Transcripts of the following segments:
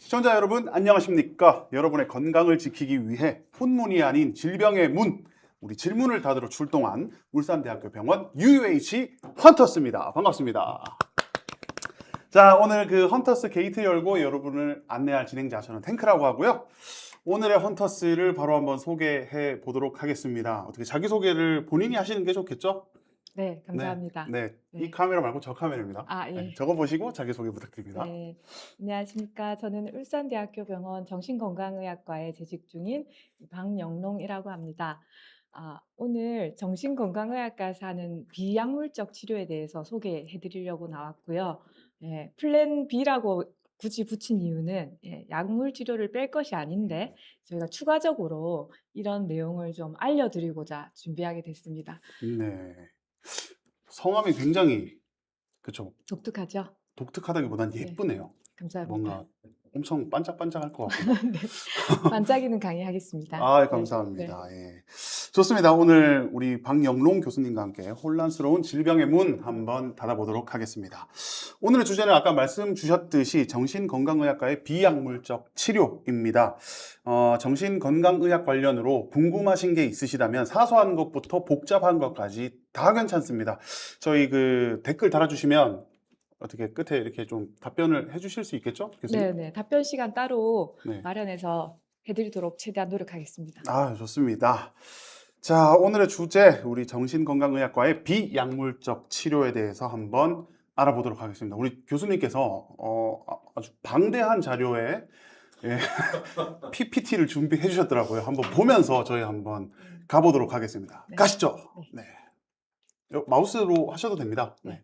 시청자 여러분 안녕하십니까? 여러분의 건강을 지키기 위해 혼문이 아닌 질병의 문, 우리 질문을 닫으러 출동한 울산대학교 병원 UUH 헌터스입니다. 반갑습니다. 자, 오늘 그 헌터스 게이트 열고 여러분을 안내할 진행자 저는 탱크라고 하고요. 오늘의 헌터스를 바로 한번 소개해 보도록 하겠습니다. 어떻게 자기소개를 본인이 하시는 게 좋겠죠? 네, 감사합니다. 네, 이 네. 카메라 말고 저 카메라입니다. 아, 네, 예. 저거 보시고 자기소개 부탁드립니다. 네. 안녕하십니까. 저는 울산대학교 병원 정신건강의학과에 재직 중인 박영롱이라고 합니다. 오늘 정신건강의학과에서 하는 비약물적 치료에 대해서 소개해 드리려고 나왔고요. 예, 플랜 B라고 굳이 붙인 이유는 약물 치료를 뺄 것이 아닌데 저희가 추가적으로 이런 내용을 좀 알려드리고자 준비하게 됐습니다. 네. 성함이 굉장히 그쵸. 독특하죠? 독특하다기보단 네. 예쁘네요. 감사합니다. 뭔가 엄청 반짝반짝할 것 같고. 네. 반짝이는 강의하겠습니다. 아, 네. 감사합니다. 예. 좋습니다. 오늘 우리 박영롱 교수님과 함께 혼란스러운 질병의 문 한번 닫아보도록 하겠습니다. 오늘의 주제는 아까 말씀 주셨듯이 정신건강의학과의 비약물적 치료입니다. 정신건강의학 관련으로 궁금하신 게 있으시다면 사소한 것부터 복잡한 것까지 다 괜찮습니다. 저희 그 댓글 달아주시면 어떻게 끝에 이렇게 좀 답변을 해주실 수 있겠죠, 교수님? 네. 답변 시간 따로 네. 마련해서 해드리도록 최대한 노력하겠습니다. 아, 좋습니다. 자, 오늘의 주제, 우리 정신건강의학과의 비약물적 치료에 대해서 한번 알아보도록 하겠습니다. 우리 교수님께서 아주 방대한 자료에 예, PPT를 준비해 주셨더라고요. 한번 보면서 저희 한번 가보도록 하겠습니다. 네. 가시죠. 네. 마우스로 하셔도 됩니다. 네.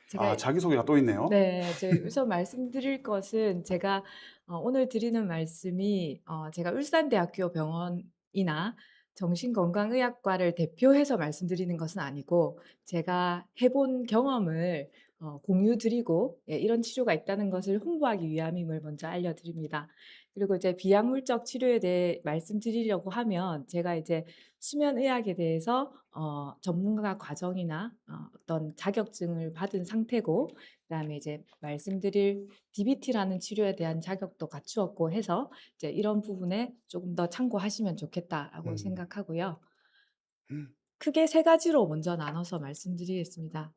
제가 자기소개가 또 있네요. 네, 우선 말씀드릴 것은 제가 오늘 드리는 말씀이 제가 울산대학교 병원이나 정신건강의학과를 대표해서 말씀드리는 것은 아니고 제가 해본 경험을 공유드리고 이런 치료가 있다는 것을 홍보하기 위함임을 먼저 알려드립니다. 그리고 이제 비약물적 치료에 대해 말씀드리려고 하면 제가 이제 수면의학에 대해서 전문가 과정이나 어떤 자격증을 받은 상태고 그다음에 이제 말씀드릴 DBT라는 치료에 대한 자격도 갖추었고 해서 이제 이런 부분에 조금 더 참고하시면 좋겠다라고 생각하고요. 크게 세 가지로 먼저 나눠서 말씀드리겠습니다.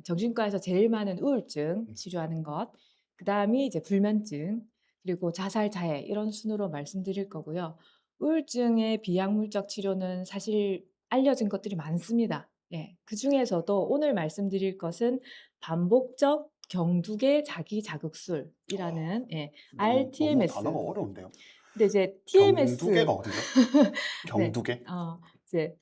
정신과에서 제일 많은 우울증 치료하는 것, 그다음이 이제 불면증, 그리고 자살, 자해 이런 순으로 말씀드릴 거고요. 우울증의 비약물적 치료는 사실 알려진 것들이 많습니다. 예, 그중에서도 오늘 말씀드릴 것은 반복적 경두계 자기 자극술이라는 너무 RTMS. 단어가 어려운데요. 근데 이제 경두계가 TMS. 어디죠? 네, 경두계? 이제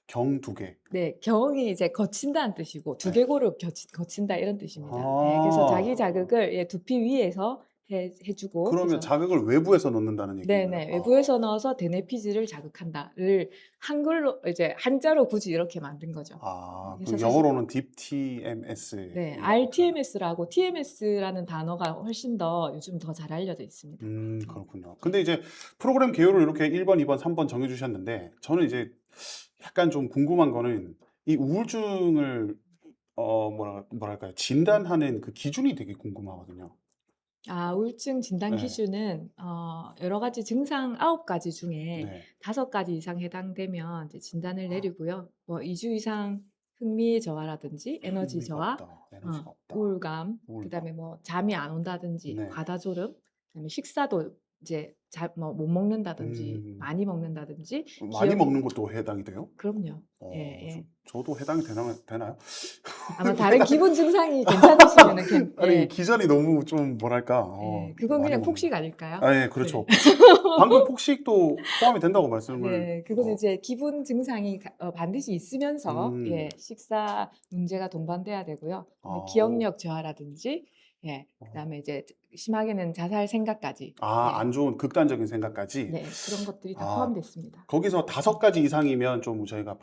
경두계. 네, 경이 이제 거친다는 뜻이고 네. 두개골을 거친다 이런 뜻입니다. 그래서 자기 자극을 두피 위에서 해주고 그러면 그래서 자극을 외부에서 넣는다는 얘기인가요? 네네, 외부에서 넣어서 대뇌피질을 자극한다를 한글로 이제 한자로 굳이 이렇게 만든 거죠. 그럼 그래서 영어로는 Deep TMS. 네, RTMS라고 TMS라는 단어가 훨씬 더 요즘 더 잘 알려져 있습니다. 그렇군요. 근데 이제 프로그램 개요를 이렇게 1번, 2번, 3번 정해주셨는데 저는 이제 약간 좀 궁금한 거는 이 우울증을 뭐랄까요, 진단하는 그 기준이 되게 궁금하거든요. 우울증 진단 네. 기준은 여러 가지 증상 9가지 중에 네. 5가지 이상 해당되면 이제 진단을 내리고요. 뭐 2주 이상 흥미 저하라든지 에너지 흥미가 저하, 없다, 에너지가 없다. 우울감, 우울감. 그다음에 뭐 잠이 안 온다든지 네. 과다졸음, 그다음에 식사도 이제 못 먹는다든지 음. 많이 먹는다든지 많이 먹는 것도 해당이 돼요? 그럼요. 예. 저도 해당이 되나요? 아마 다른 기본 증상이 괜찮으시면은 아니, 기전이 너무 좀 뭐랄까. 그건 많이 그냥 먹는 폭식 거. 아닐까요? 예, 그렇죠. 방금 폭식도 포함이 된다고 말씀을. 네, 그거는 이제 기본 증상이 반드시 있으면서 식사 문제가 동반돼야 되고요. 기억력 저하라든지 그다음에 이제 심하게는 자살 생각까지 안 좋은 극단적인 생각까지. 네, 그런 것들이 다 포함됐습니다. 거기서 5가지 이상이면 좀 저희가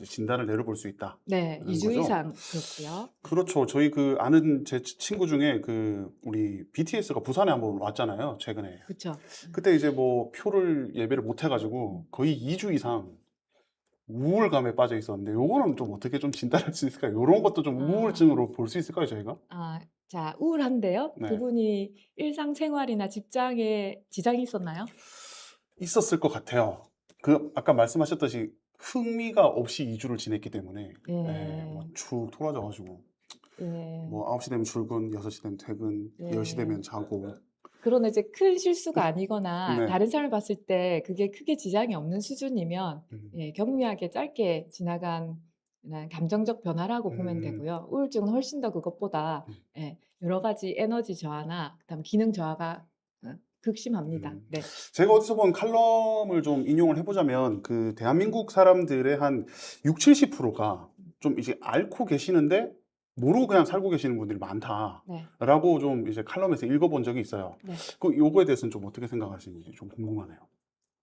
진단을 내려볼 수 있다. 네, 2주 거죠? 이상 그렇고요. 그렇죠. 저희 그 아는 제 친구 중에 그 우리 BTS가 부산에 한번 왔잖아요, 최근에. 그렇죠. 그때 이제 뭐 표를 예매를 못 해가지고 거의 2주 이상 우울감에 빠져 있었는데 요거는 좀 어떻게 좀 진단할 수 있을까요? 요런 것도 좀 우울증으로 볼 수 있을까요, 저희가? 자, 우울한데요. 네. 그분이 일상생활이나 직장에 지장이 있었나요? 있었을 것 같아요. 그 아까 말씀하셨듯이 흥미가 없이 2주를 지냈기 때문에 예, 예. 뭐쭉 돌아져 가지고 예. 뭐 9시 되면 출근, 6시 되면 퇴근, 10시 예. 되면 자고. 그러나 이제 큰 실수가 아니거나 네. 다른 사람이 봤을 때 그게 크게 지장이 없는 수준이면 음. 예, 경미하게 짧게 지나간 그냥 감정적 변화라고 보면 음. 되고요. 우울증은 훨씬 더 그것보다 음. 예, 여러 가지 에너지 저하나 그다음 기능 저하가 극심합니다. 음. 네. 제가 어디서 본 칼럼을 좀 인용을 해 보자면 그 대한민국 사람들의 한 60-70%가 좀 이제 앓고 계시는데 모르고 그냥 살고 계시는 분들이 네. 많다라고 좀 이제 칼럼에서 읽어 본 적이 있어요. 네. 그 요거에 대해서는 좀 어떻게 생각하시는지 좀 궁금하네요.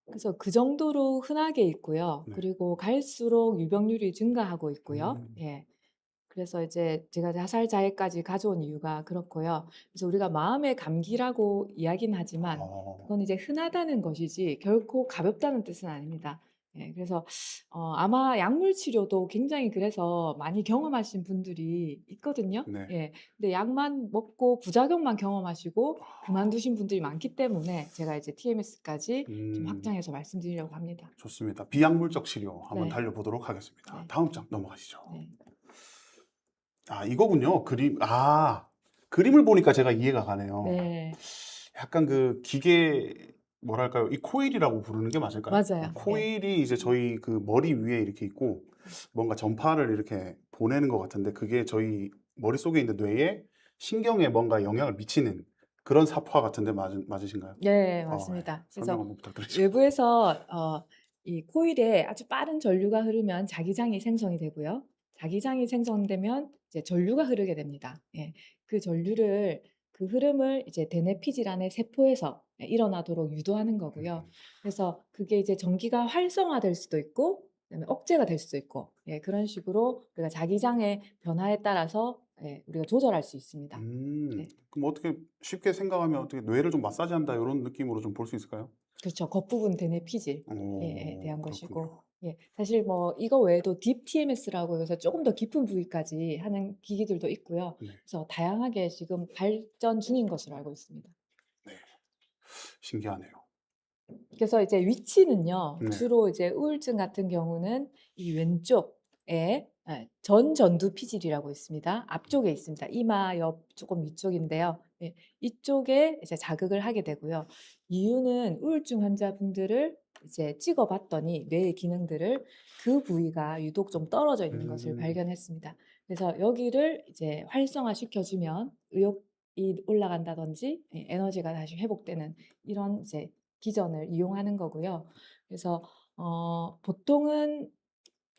그래서 그 정도로 흔하게 있고요. 네. 그리고 갈수록 유병률이 증가하고 있고요. 음. 예. 그래서 이제 제가 자살 자해까지 가져온 이유가 그렇고요. 그래서 우리가 마음의 감기라고 이야기는 하지만 어. 그건 이제 흔하다는 것이지 결코 가볍다는 뜻은 아닙니다. 예, 그래서 아마 약물 치료도 굉장히 그래서 많이 경험하신 분들이 있거든요. 네. 예. 근데 약만 먹고 부작용만 경험하시고 그만두신 분들이 많기 때문에 제가 이제 TMS까지 좀 음. 확장해서 말씀드리려고 합니다. 좋습니다. 비약물적 치료 한번 네. 달려보도록 하겠습니다. 네. 다음 장 넘어가시죠. 네. 아, 이거군요. 그림을 보니까 제가 이해가 가네요. 네. 약간 그 기계 뭐랄까요? 이 코일이라고 부르는 게 맞을까요? 맞아요. 예. 코일이 이제 저희 그 머리 위에 이렇게 있고 뭔가 전파를 이렇게 보내는 것 같은데 그게 저희 머릿속에 있는 뇌에 신경에 뭔가 영향을 미치는 그런 사파 같은데 맞으신가요? 네, 예. 맞습니다. 설명 그래서 한번 부탁드리죠. 외부에서 이 코일에 아주 빠른 전류가 흐르면 자기장이 생성이 되고요. 자기장이 생성되면 이제 전류가 흐르게 됩니다. 예. 그 흐름을 이제 대뇌피 질환의 세포에서 일어나도록 유도하는 거고요. 음. 그래서 그게 이제 전기가 활성화될 수도 있고 그다음에 억제가 될 수도 있고 예, 그런 식으로 우리가 자기장의 변화에 따라서 예, 우리가 조절할 수 있습니다. 네. 그럼 어떻게 쉽게 생각하면 어떻게 뇌를 좀 마사지한다 이런 느낌으로 좀 볼 수 있을까요? 그렇죠. 겉부분 대뇌 피질에 오, 대한 것이고 그렇군요. 예, 사실 뭐 이거 외에도 딥 TMS라고 해서 조금 더 깊은 부위까지 하는 기기들도 있고요. 네. 그래서 다양하게 지금 발전 중인 것으로 알고 있습니다. 네. 신기하네요. 그래서 이제 위치는요. 네. 주로 이제 우울증 같은 경우는 이 왼쪽에 전전두 피질이라고 있습니다. 앞쪽에 있습니다. 이마 옆 조금 위쪽인데요. 예, 이쪽에 이제 자극을 하게 되고요. 이유는 우울증 환자분들을 이제 찍어 봤더니 뇌의 기능들을 그 부위가 유독 좀 떨어져 있는 것을 음. 발견했습니다. 그래서 여기를 이제 활성화시켜 주면 의욕이 올라간다든지 에너지가 다시 회복되는 이런 이제 기전을 이용하는 거고요. 그래서 보통은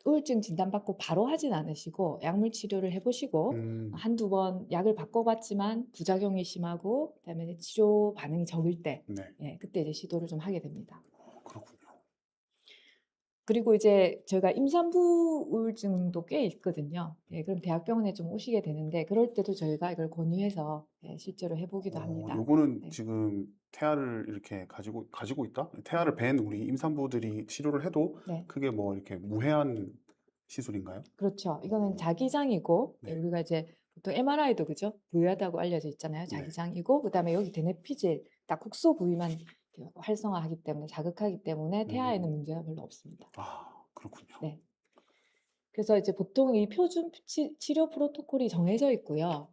우울증 진단받고 바로 하진 않으시고 약물 치료를 해 보시고 음. 한두 번 약을 바꿔 봤지만 부작용이 심하고 그다음에 이제 치료 반응이 적을 때 네. 예, 그때 이제 시도를 좀 하게 됩니다. 그렇군요. 그리고 이제 저희가 임산부 우울증도 꽤 있거든요. 예, 그럼 대학병원에 좀 오시게 되는데 그럴 때도 저희가 이걸 권유해서 예, 실제로 해 보기도 합니다. 요거는 네. 지금 태아를 이렇게 가지고 있다? 태아를 뵌 우리 임산부들이 치료를 해도 네. 크게 뭐 이렇게 무해한 시술인가요? 그렇죠. 이거는 오. 자기장이고 네. 예, 우리가 이제 보통 MRI도 그죠? 부유하다고 알려져 있잖아요. 네. 자기장이고 그다음에 여기 대뇌피질 딱 국소 부위만 이렇게 활성화하기 때문에 자극하기 때문에 태아에는 음. 문제가 별로 없습니다. 아, 그렇군요. 네. 그래서 이제 보통 이 표준 치료 프로토콜이 정해져 있고요.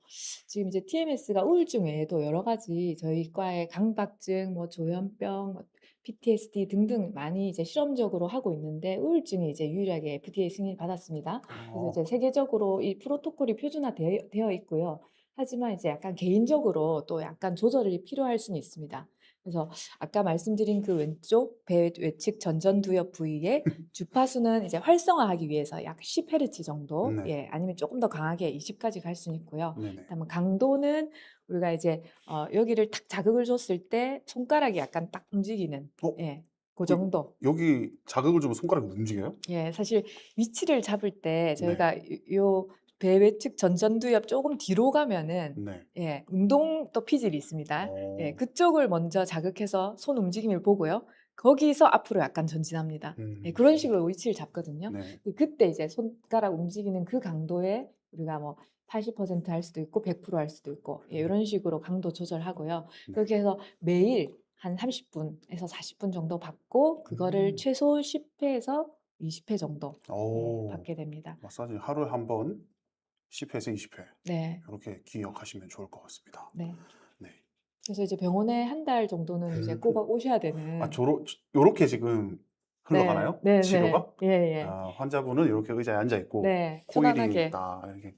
지금 이제 TMS가 우울증 외에도 여러 가지 저희 과의 강박증, 뭐 조현병, 뭐 PTSD 등등 많이 이제 실험적으로 하고 있는데 우울증이 이제 유일하게 FDA 승인을 받았습니다. 그래서 이제 그렇군요. 세계적으로 이 프로토콜이 표준화되어 있고요. 하지만 이제 약간 개인적으로 또 약간 조절이 필요할 수는 있습니다. 그래서 아까 말씀드린 그 왼쪽 배 외측 전전두엽 부위에 주파수는 이제 활성화하기 위해서 약 10Hz 정도, 네. 예, 아니면 조금 더 강하게 20까지 갈 수는 있고요. 네네. 그다음에 강도는 우리가 이제 여기를 탁 자극을 줬을 때 손가락이 약간 딱 움직이는, 어? 예, 그 그 정도. 여기 자극을 주면 손가락이 움직여요? 예, 사실 위치를 잡을 때 네. 저희가 요 배외측 전전두엽 조금 뒤로 가면은 네. 예, 운동도 피질이 있습니다. 예, 어. 그쪽을 먼저 자극해서 손 움직임을 보고요. 거기서 앞으로 약간 전진합니다. 예, 음. 그런 식으로 위치를 잡거든요. 네. 그때 이제 손가락 움직이는 그 강도에 우리가 뭐 80%할 수도 있고 100%할 수도 있고 예, 이런 식으로 강도 조절하고요. 네. 그렇게 해서 매일 한 30분에서 40분 정도 받고 그거를 최소 10회에서 20회 정도 예, 오, 받게 됩니다. 마사지 하루에 한 번 10회에서 20회 네, 이렇게 기억하시면 좋을 것 같습니다. 네. 네. 그래서 이제 병원에 한 달 정도는 이제 꼬박 오셔야 아, 되는. 요렇게 지금 네, 흘러가나요? 네, 네, 치료가? 예, 예, 아, 환자분은 이렇게 의자에 앉아 있고 네, 코일이 편안하게, 딱 이렇게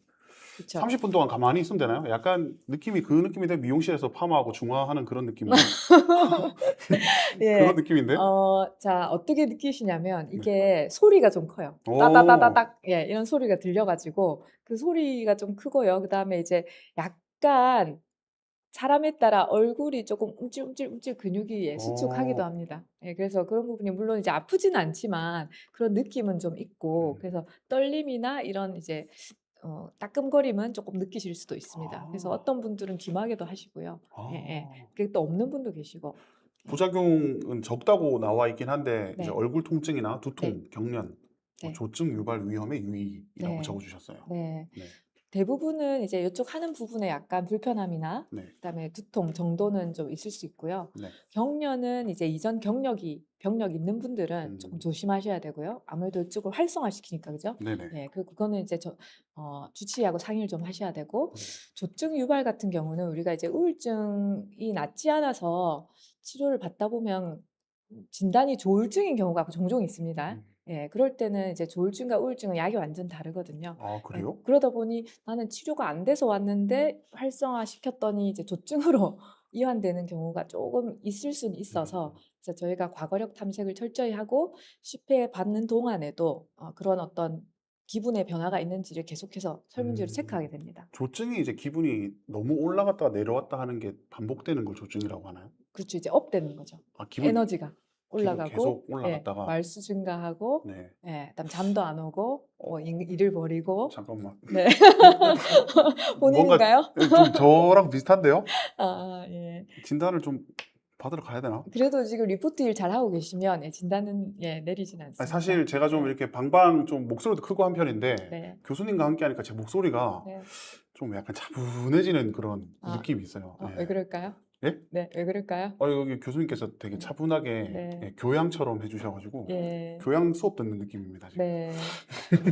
그쵸. 30분 동안 가만히 있으면 되나요? 약간 느낌이 그 느낌인데 미용실에서 파마하고 중화하는 그런 느낌인데 그런 예, 느낌인데? 자, 어떻게 느끼시냐면 네. 이게 소리가 좀 커요. 오, 따다다다닥, 예, 이런 소리가 들려가지고 그 소리가 좀 크고요. 그 다음에 이제 약간 사람에 따라 얼굴이 조금 움찔움찔 근육이 예, 수축하기도 오, 합니다. 예, 그래서 그런 부분이 물론 이제 아프진 않지만 그런 느낌은 좀 있고 그래서 떨림이나 이런 이제 따끔거림은 조금 느끼실 수도 있습니다. 그래서 아, 어떤 분들은 귀마개도 하시고요. 예, 예. 아. 그게 또 없는 분도 계시고. 예. 부작용은 적다고 나와 있긴 한데 이제 네, 얼굴 통증이나 네, 두통, 경련, 뭐 네, 조증 유발 위험의 유의라고 네, 적어주셨어요. 네. 네, 대부분은 이제 이쪽 하는 부분에 약간 불편함이나 네, 그다음에 두통 정도는 좀 있을 수 있고요. 네. 경련은 이제 이전 병력 있는 분들은 조금 음, 조심하셔야 되고요. 아무래도 이쪽을 활성화시키니까 그죠? 네네. 예, 그리고 그거는 이제 주치의하고 상의를 좀 하셔야 되고 음, 조증 유발 같은 경우는 우리가 이제 우울증이 낫지 않아서 치료를 받다 보면 진단이 조울증인 경우가 종종 있습니다. 음. 예, 그럴 때는 이제 조울증과 우울증은 약이 완전 다르거든요. 아, 예, 그래요? 그러다 보니 나는 치료가 안 돼서 왔는데 활성화시켰더니 이제 조증으로 이완되는 경우가 조금 있을 수는 있어서 음, 그래서 저희가 과거력 탐색을 철저히 하고 10회 받는 동안에도 그런 어떤 기분의 변화가 있는지를 계속해서 설문지로 체크하게 음. 됩니다. 조증이 이제 기분이 너무 올라갔다가 내려왔다 하는 게 반복되는 걸 조증이라고 하나요? 그렇죠. 이제 업되는 거죠. 아, 에너지가 기분 올라가고, 계속 예, 올라갔다가, 말수 증가하고, 네. 예, 그다음 잠도 안 오고, 뭐 어, 일을 버리고, 잠깐만. 네. 뭔가 본인인가요? 좀 저랑 비슷한데요? 아, 예. 진단을 좀 받으러 가야 되나? 그래도 지금 리포트 일 잘하고 계시면 예, 진단은 예, 내리진 아니, 않습니다. 사실 제가 좀 네, 이렇게 방방 좀 목소리도 크고 한 편인데 네, 교수님과 함께 하니까 제 목소리가 네. 좀 약간 차분해지는 그런 아, 느낌이 있어요. 왜 예. 그럴까요? 예? 네, 왜 그럴까요? 여기 교수님께서 되게 차분하게 네, 예, 교양처럼 해주셔가지고 예, 교양 수업 듣는 느낌입니다, 지금. 네.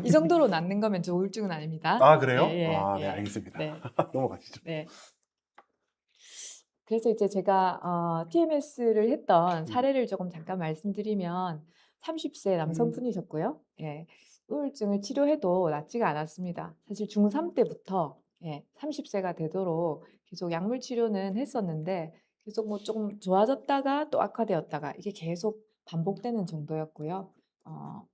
이 정도로 낫는 거면 저 우울증은 아닙니다. 아, 예, 그래요? 예, 아, 네, 예. 알겠습니다. 네, 넘어가시죠. 네. 그래서 이제 제가 TMS를 했던 음, 사례를 조금 잠깐 말씀드리면 30세 남성분이셨고요. 예, 우울증을 치료해도 낫지가 않았습니다. 사실 중3 때부터 예, 30세가 되도록 계속 약물 치료는 했었는데 계속 뭐 조금 좋아졌다가 또 악화되었다가 이게 계속 반복되는 정도였고요.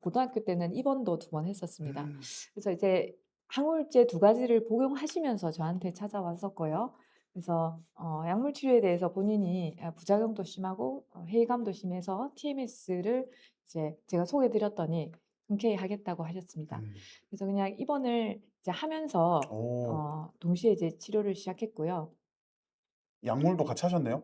고등학교 때는 입원도 2번 했었습니다. 음, 그래서 이제 항우울제 2가지를 복용하시면서 저한테 찾아왔었고요. 그래서 약물 치료에 대해서 본인이 부작용도 심하고 회의감도 심해서 TMS를 이제 제가 소개드렸더니 흔쾌히 하겠다고 하셨습니다. 음. 그래서 그냥 입원을 이제 하면서 오, 동시에 이제 치료를 시작했고요. 약물도 같이 하셨네요?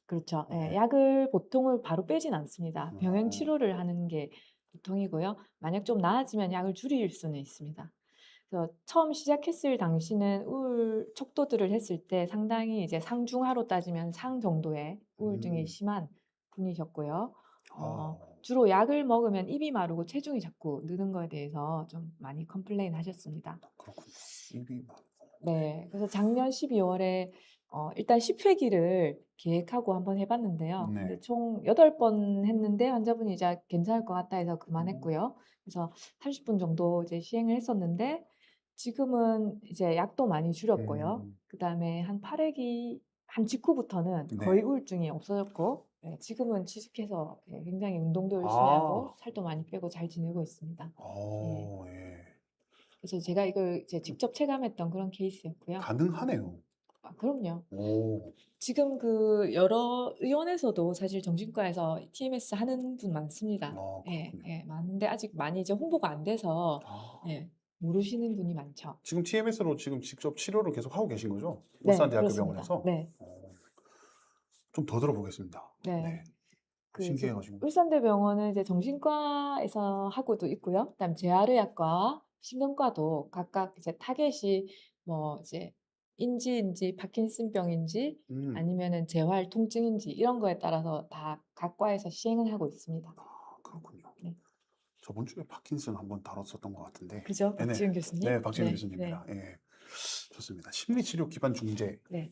그렇죠. 예, 네. 약을 보통을 바로 빼진 않습니다. 병행 어, 치료를 하는 게 보통이고요. 만약 좀 나아지면 약을 줄일 수는 있습니다. 그래서 처음 시작했을 당시는 우울 척도들을 했을 때 상당히 이제 상중하로 따지면 상 정도의 우울증이 음, 심한 분이셨고요. 어, 주로 약을 먹으면 입이 마르고 체중이 자꾸 느는 거에 대해서 좀 많이 컴플레인 하셨습니다. 그렇군요. 입이 막, 네. 그래서 작년 12월에 일단 10회기를 계획하고 한번 해봤는데요. 네. 근데 총 8번 했는데 환자분이 이제 괜찮을 것 같다 해서 음, 그만했고요. 그래서 30분 정도 이제 시행을 했었는데 지금은 이제 약도 많이 줄였고요. 음, 그다음에 한 8회기 한 직후부터는 네. 거의 우울증이 없어졌고 네, 지금은 취직해서 예, 굉장히 운동도 열심히 하고 아, 살도 많이 빼고 잘 지내고 있습니다. 예. 예. 그래서 제가 이걸 이제 직접 체감했던 그런 케이스였고요. 가능하네요. 그럼요. 오, 지금 그 여러 의원에서도 사실 정신과에서 TMS 하는 분 많습니다. 예, 그렇군요. 예, 많은데 아직 많이 이제 홍보가 안 돼서 아, 예, 모르시는 분이 많죠. 지금 TMS로 지금 직접 치료를 계속 하고 계신 거죠? 네, 울산대학교 그렇습니다. 병원에서? 네, 좀 더 들어보겠습니다. 네. 네. 그 이제 신기해가지고. 울산대병원은 이제 정신과에서 하고도 있고요. 그다음 재활의학과, 신경과도 각각 이제 타겟이 뭐 이제 인지인지 파킨슨병인지 음. 아니면은 재활 통증인지 이런 거에 따라서 다 각 과에서 시행을 하고 있습니다. 그렇군요. 네. 저번 주에 파킨슨 한번 다뤘었던 것 같은데. 그죠? 네네. 박지은 교수님? 네, 박지현 네. 네. 교수님이랑. 예. 좋습니다. 심리치료 기반 중재. 네. 네.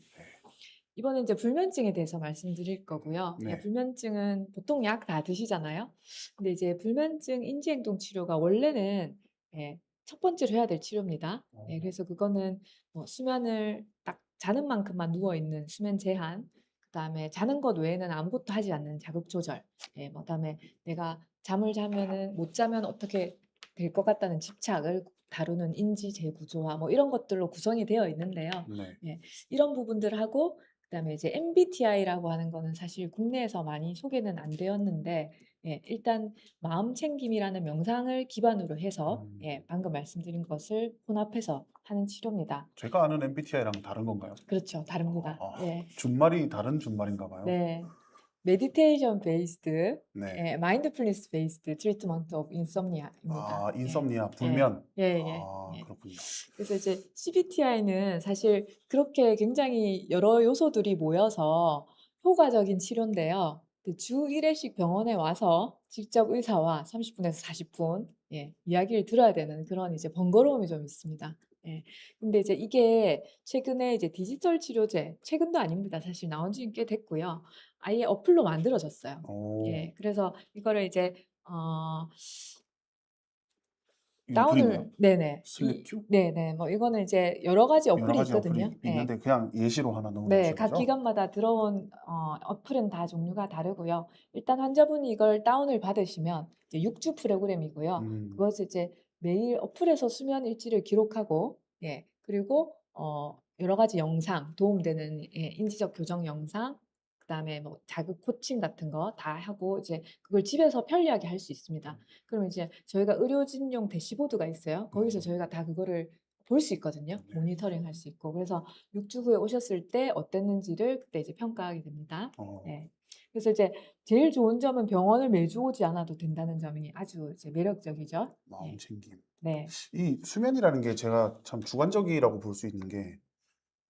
이번에 이제 불면증에 대해서 말씀드릴 거고요. 예, 네. 불면증은 보통 약 다 드시잖아요. 근데 이제 불면증 인지행동 치료가 원래는 예, 첫 번째로 해야 될 치료입니다. 예, 그래서 그거는 뭐 수면을 딱 자는 만큼만 누워 있는 수면 제한, 그다음에 자는 것 외에는 아무것도 하지 않는 자극 조절, 예, 뭐 그다음에 내가 잠을 자면은 못 자면 어떻게 될 것 같다는 집착을 다루는 인지 재구조화 뭐 이런 것들로 구성이 되어 있는데요. 네. 예, 이런 부분들을 하고 그다음에 이제 MBTI라고 하는 거는 사실 국내에서 많이 소개는 안 되었는데 예, 일단 마음 챙김이라는 명상을 기반으로 해서 음. 예, 방금 말씀드린 것을 혼합해서 하는 치료입니다. 제가 아는 MBTI랑 다른 건가요? 그렇죠. 다릅니다. 네. 준말이 다른 준말인가 봐요. 네. 메디테이션 베이스드 네. 예, 마인드풀니스 베이스드 트리트먼트 오브 인썸니아입니다. 예. 인썸니아, 예. 불면. 예예. 예. 그렇군요. 그래서 이제 CBTI는 사실 그렇게 굉장히 여러 요소들이 모여서 효과적인 치료인데요. 그 주 1회씩 병원에 와서 직접 의사와 30분에서 40분 예, 이야기를 들어야 되는 그런 이제 번거로움이 좀 있습니다. 예. 근데 이제 이게 최근에 이제 디지털 치료제, 최근도 아닙니다. 사실 나온 지는 꽤 됐고요. 아예 어플로 만들어졌어요. 오, 예. 그래서 이거를 이제 그 있나요? 다운을 네네. 슬립 큐? 네네. 뭐 이거는 이제 여러 가지 여러 어플이 가지 있거든요. 어플이 예. 있는데 그냥 예시로 하나 넣어 네. 놓으신 각 거죠? 기관마다 들어온 어플은 다 종류가 다르고요. 일단 환자분이 이걸 다운을 받으시면 이제 6주 프로그램이고요. 음. 그것을 이제 매일 어플에서 수면 일지를 기록하고 예. 그리고 여러 가지 영상 도움되는 예, 인지적 교정 영상 그다음에 뭐 자극 코칭 같은 거 다 하고 이제 그걸 집에서 편리하게 할 수 있습니다. 그러면 이제 저희가 의료진용 대시보드가 있어요. 거기서 저희가 다 그거를 볼 수 있거든요. 네. 모니터링 할 수 있고. 그래서 6주 후에 오셨을 때 어땠는지를 그때 이제 평가하게 됩니다. 어. 네. 그래서 이제 제일 좋은 점은 병원을 매주 오지 않아도 된다는 점이 아주 이제 매력적이죠. 마음 네. 챙김. 네. 이 수면이라는 게 제가 참 주관적이라고 볼 수 있는 게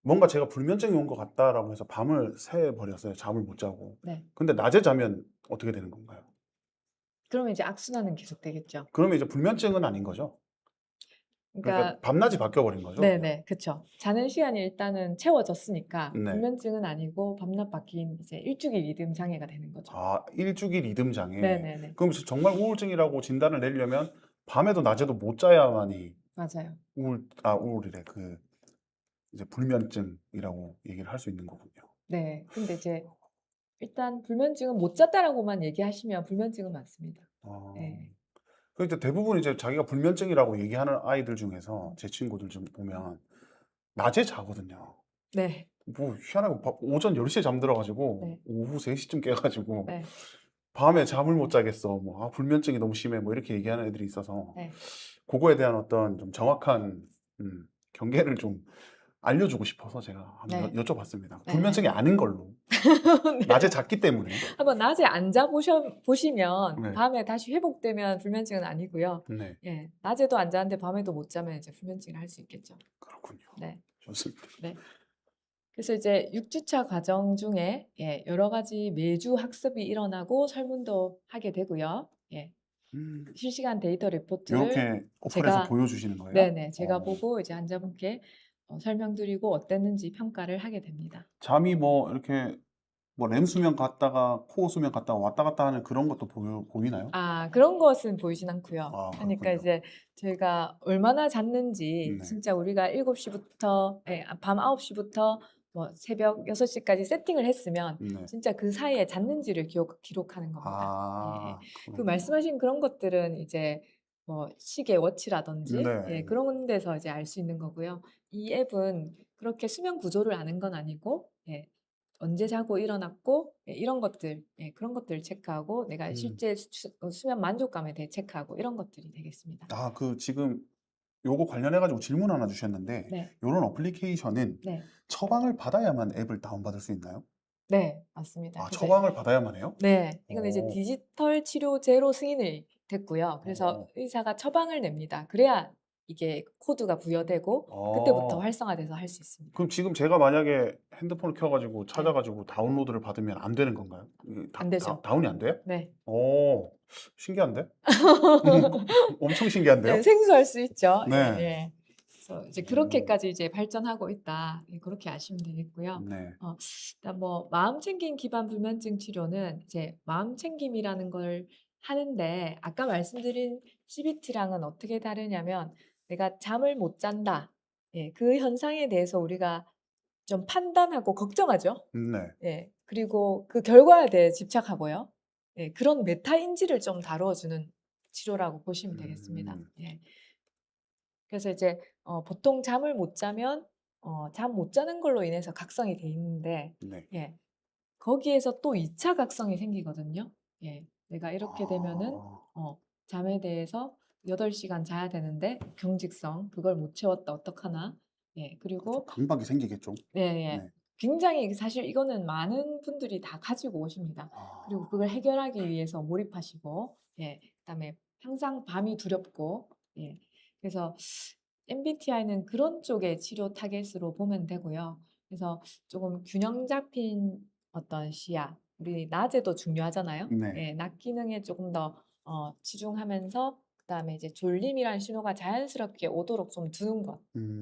뭔가 제가 불면증이 온 것 같다라고 해서 밤을 새 버렸어요. 잠을 못 자고. 네. 근데 낮에 자면 어떻게 되는 건가요? 그러면 이제 악순환은 계속되겠죠. 그러면 이제 불면증은 아닌 거죠? 그러니까 그러니까 밤낮이 바뀌어 버린 거죠, 그냥? 네네. 그쵸. 자는 시간이 일단은 채워졌으니까 네. 불면증은 아니고 밤낮 바뀐 이제 일주기 리듬 장애가 되는 거죠. 일주기 리듬 장애. 네네네. 그럼 정말 우울증이라고 진단을 내리려면 밤에도 낮에도 못 자야만이 맞아요. 우울이래. 이제 불면증이라고 얘기를 할 수 있는 거군요. 네. 근데 이제 일단 불면증은 못 잤다라고만 얘기하시면 불면증은 맞습니다. 어. 네. 이제 대부분 이제 자기가 불면증이라고 얘기하는 아이들 중에서 제 친구들 중 보면 낮에 자거든요. 네. 뭐 희한하게 오전 10시에 잠들어 가지고 네. 오후 3시쯤 깨 가지고 네. 밤에 잠을 못 자겠어. 뭐 불면증이 너무 심해. 뭐 이렇게 얘기하는 애들이 있어서 네. 고거에 대한 어떤 좀 정확한 경계를 좀 알려주고 싶어서 제가 한번 네. 여쭤봤습니다. 네. 불면증이 아닌 걸로. 낮에 네. 잤기 때문에. 한번 낮에 앉아 보시면 네. 밤에 다시 회복되면 불면증은 아니고요. 네. 예. 낮에도 안 자는데 밤에도 못 자면 이제 불면증을 할 수 있겠죠. 그렇군요. 네. 좋습니다. 네. 그래서 이제 6주차 과정 중에 예, 여러 가지 매주 학습이 일어나고 설문도 하게 되고요. 예. 음. 실시간 데이터 리포트를 요렇게 어플에서 제가 보여주시는 거예요? 네네. 제가 보고 이제 환자분께 설명드리고 어땠는지 평가를 하게 됩니다. 잠이 뭐 이렇게 뭐 렘 수면 갔다가 코어 수면 갔다가 왔다 갔다 하는 그런 것도 보이나요? 그런 것은 보이진 않고요. 그러니까 그렇군요. 이제 저희가 얼마나 잤는지 네. 진짜 우리가 7시부터 밤 9시부터 뭐 새벽 6시까지 세팅을 했으면 네. 진짜 그 사이에 잤는지를 기록하는 겁니다. 예예. 그 그렇군요. 말씀하신 그런 것들은 이제 뭐 시계 워치라든지 예 네. 그런 데서 이제 알 수 있는 거고요. 이 앱은 그렇게 수면 구조를 아는 건 아니고 예 언제 자고 일어났고 예 이런 것들 예 그런 것들을 체크하고 내가 음. 실제 수면 만족감에 대해 체크하고 이런 것들이 되겠습니다. 지금 요거 관련해 가지고 질문 하나 주셨는데 네. 요런 어플리케이션은 네. 처방을 받아야만 앱을 다운받을 수 있나요? 네. 맞습니다. 그래서 처방을 받아야만 해요? 네. 이거는 이제 어. 디지털 치료제로 승인이 됐고요. 그래서 어. 의사가 처방을 냅니다. 그래야 이게 코드가 부여되고 그때부터 아, 활성화돼서 할 수 있습니다. 그럼 지금 제가 만약에 핸드폰을 켜가지고 네. 찾아가지고 다운로드를 받으면 안 되는 건가요? 이게 안 되죠. 다운이 안 돼요? 네. 오, 신기한데? 엄청 신기한데요? 네, 생소할 수 있죠. 예, 네. 예. 그래서 이제 음, 그렇게까지 이제 발전하고 있다. 예, 그렇게 아시면 되겠고요. 네. 일단 뭐 마음 챙김 기반 불면증 치료는 이제 마음 챙김이라는 걸 하는데 아까 말씀드린 CBT랑은 어떻게 다르냐면 내가 잠을 못 잔다. 예, 그 현상에 대해서 우리가 좀 판단하고 걱정하죠. 네. 예. 그리고 그 결과에 대해 집착하고요. 예. 그런 메타인지를 좀 다루어주는 치료라고 보시면 되겠습니다. 음, 예. 그래서 이제 보통 잠을 못 자면 잠 못 자는 걸로 인해서 각성이 돼 있는데 네. 예. 거기에서 또 2차 각성이 생기거든요. 예. 내가 이렇게 되면은 아, 잠에 대해서 8 시간 자야 되는데 경직성 그걸 못 채웠다 어떡하나. 예. 그렇죠. 그리고 강박이 생기겠죠. 예예. 네. 굉장히 사실 이거는 많은 분들이 다 가지고 오십니다. 그리고 아, 그걸 해결하기 위해서 몰입하시고 그다음에 항상 밤이 두렵고 그래서 MBTI는 그런 쪽의 치료 타겟으로 보면 되고요. 그래서 조금 균형 잡힌 어떤 시야, 우리 낮에도 중요하잖아요. 네. 예, 낮 기능에 조금 더 치중하면서 그다음에 이제 졸림이란 신호가 자연스럽게 오도록 좀 두는 것.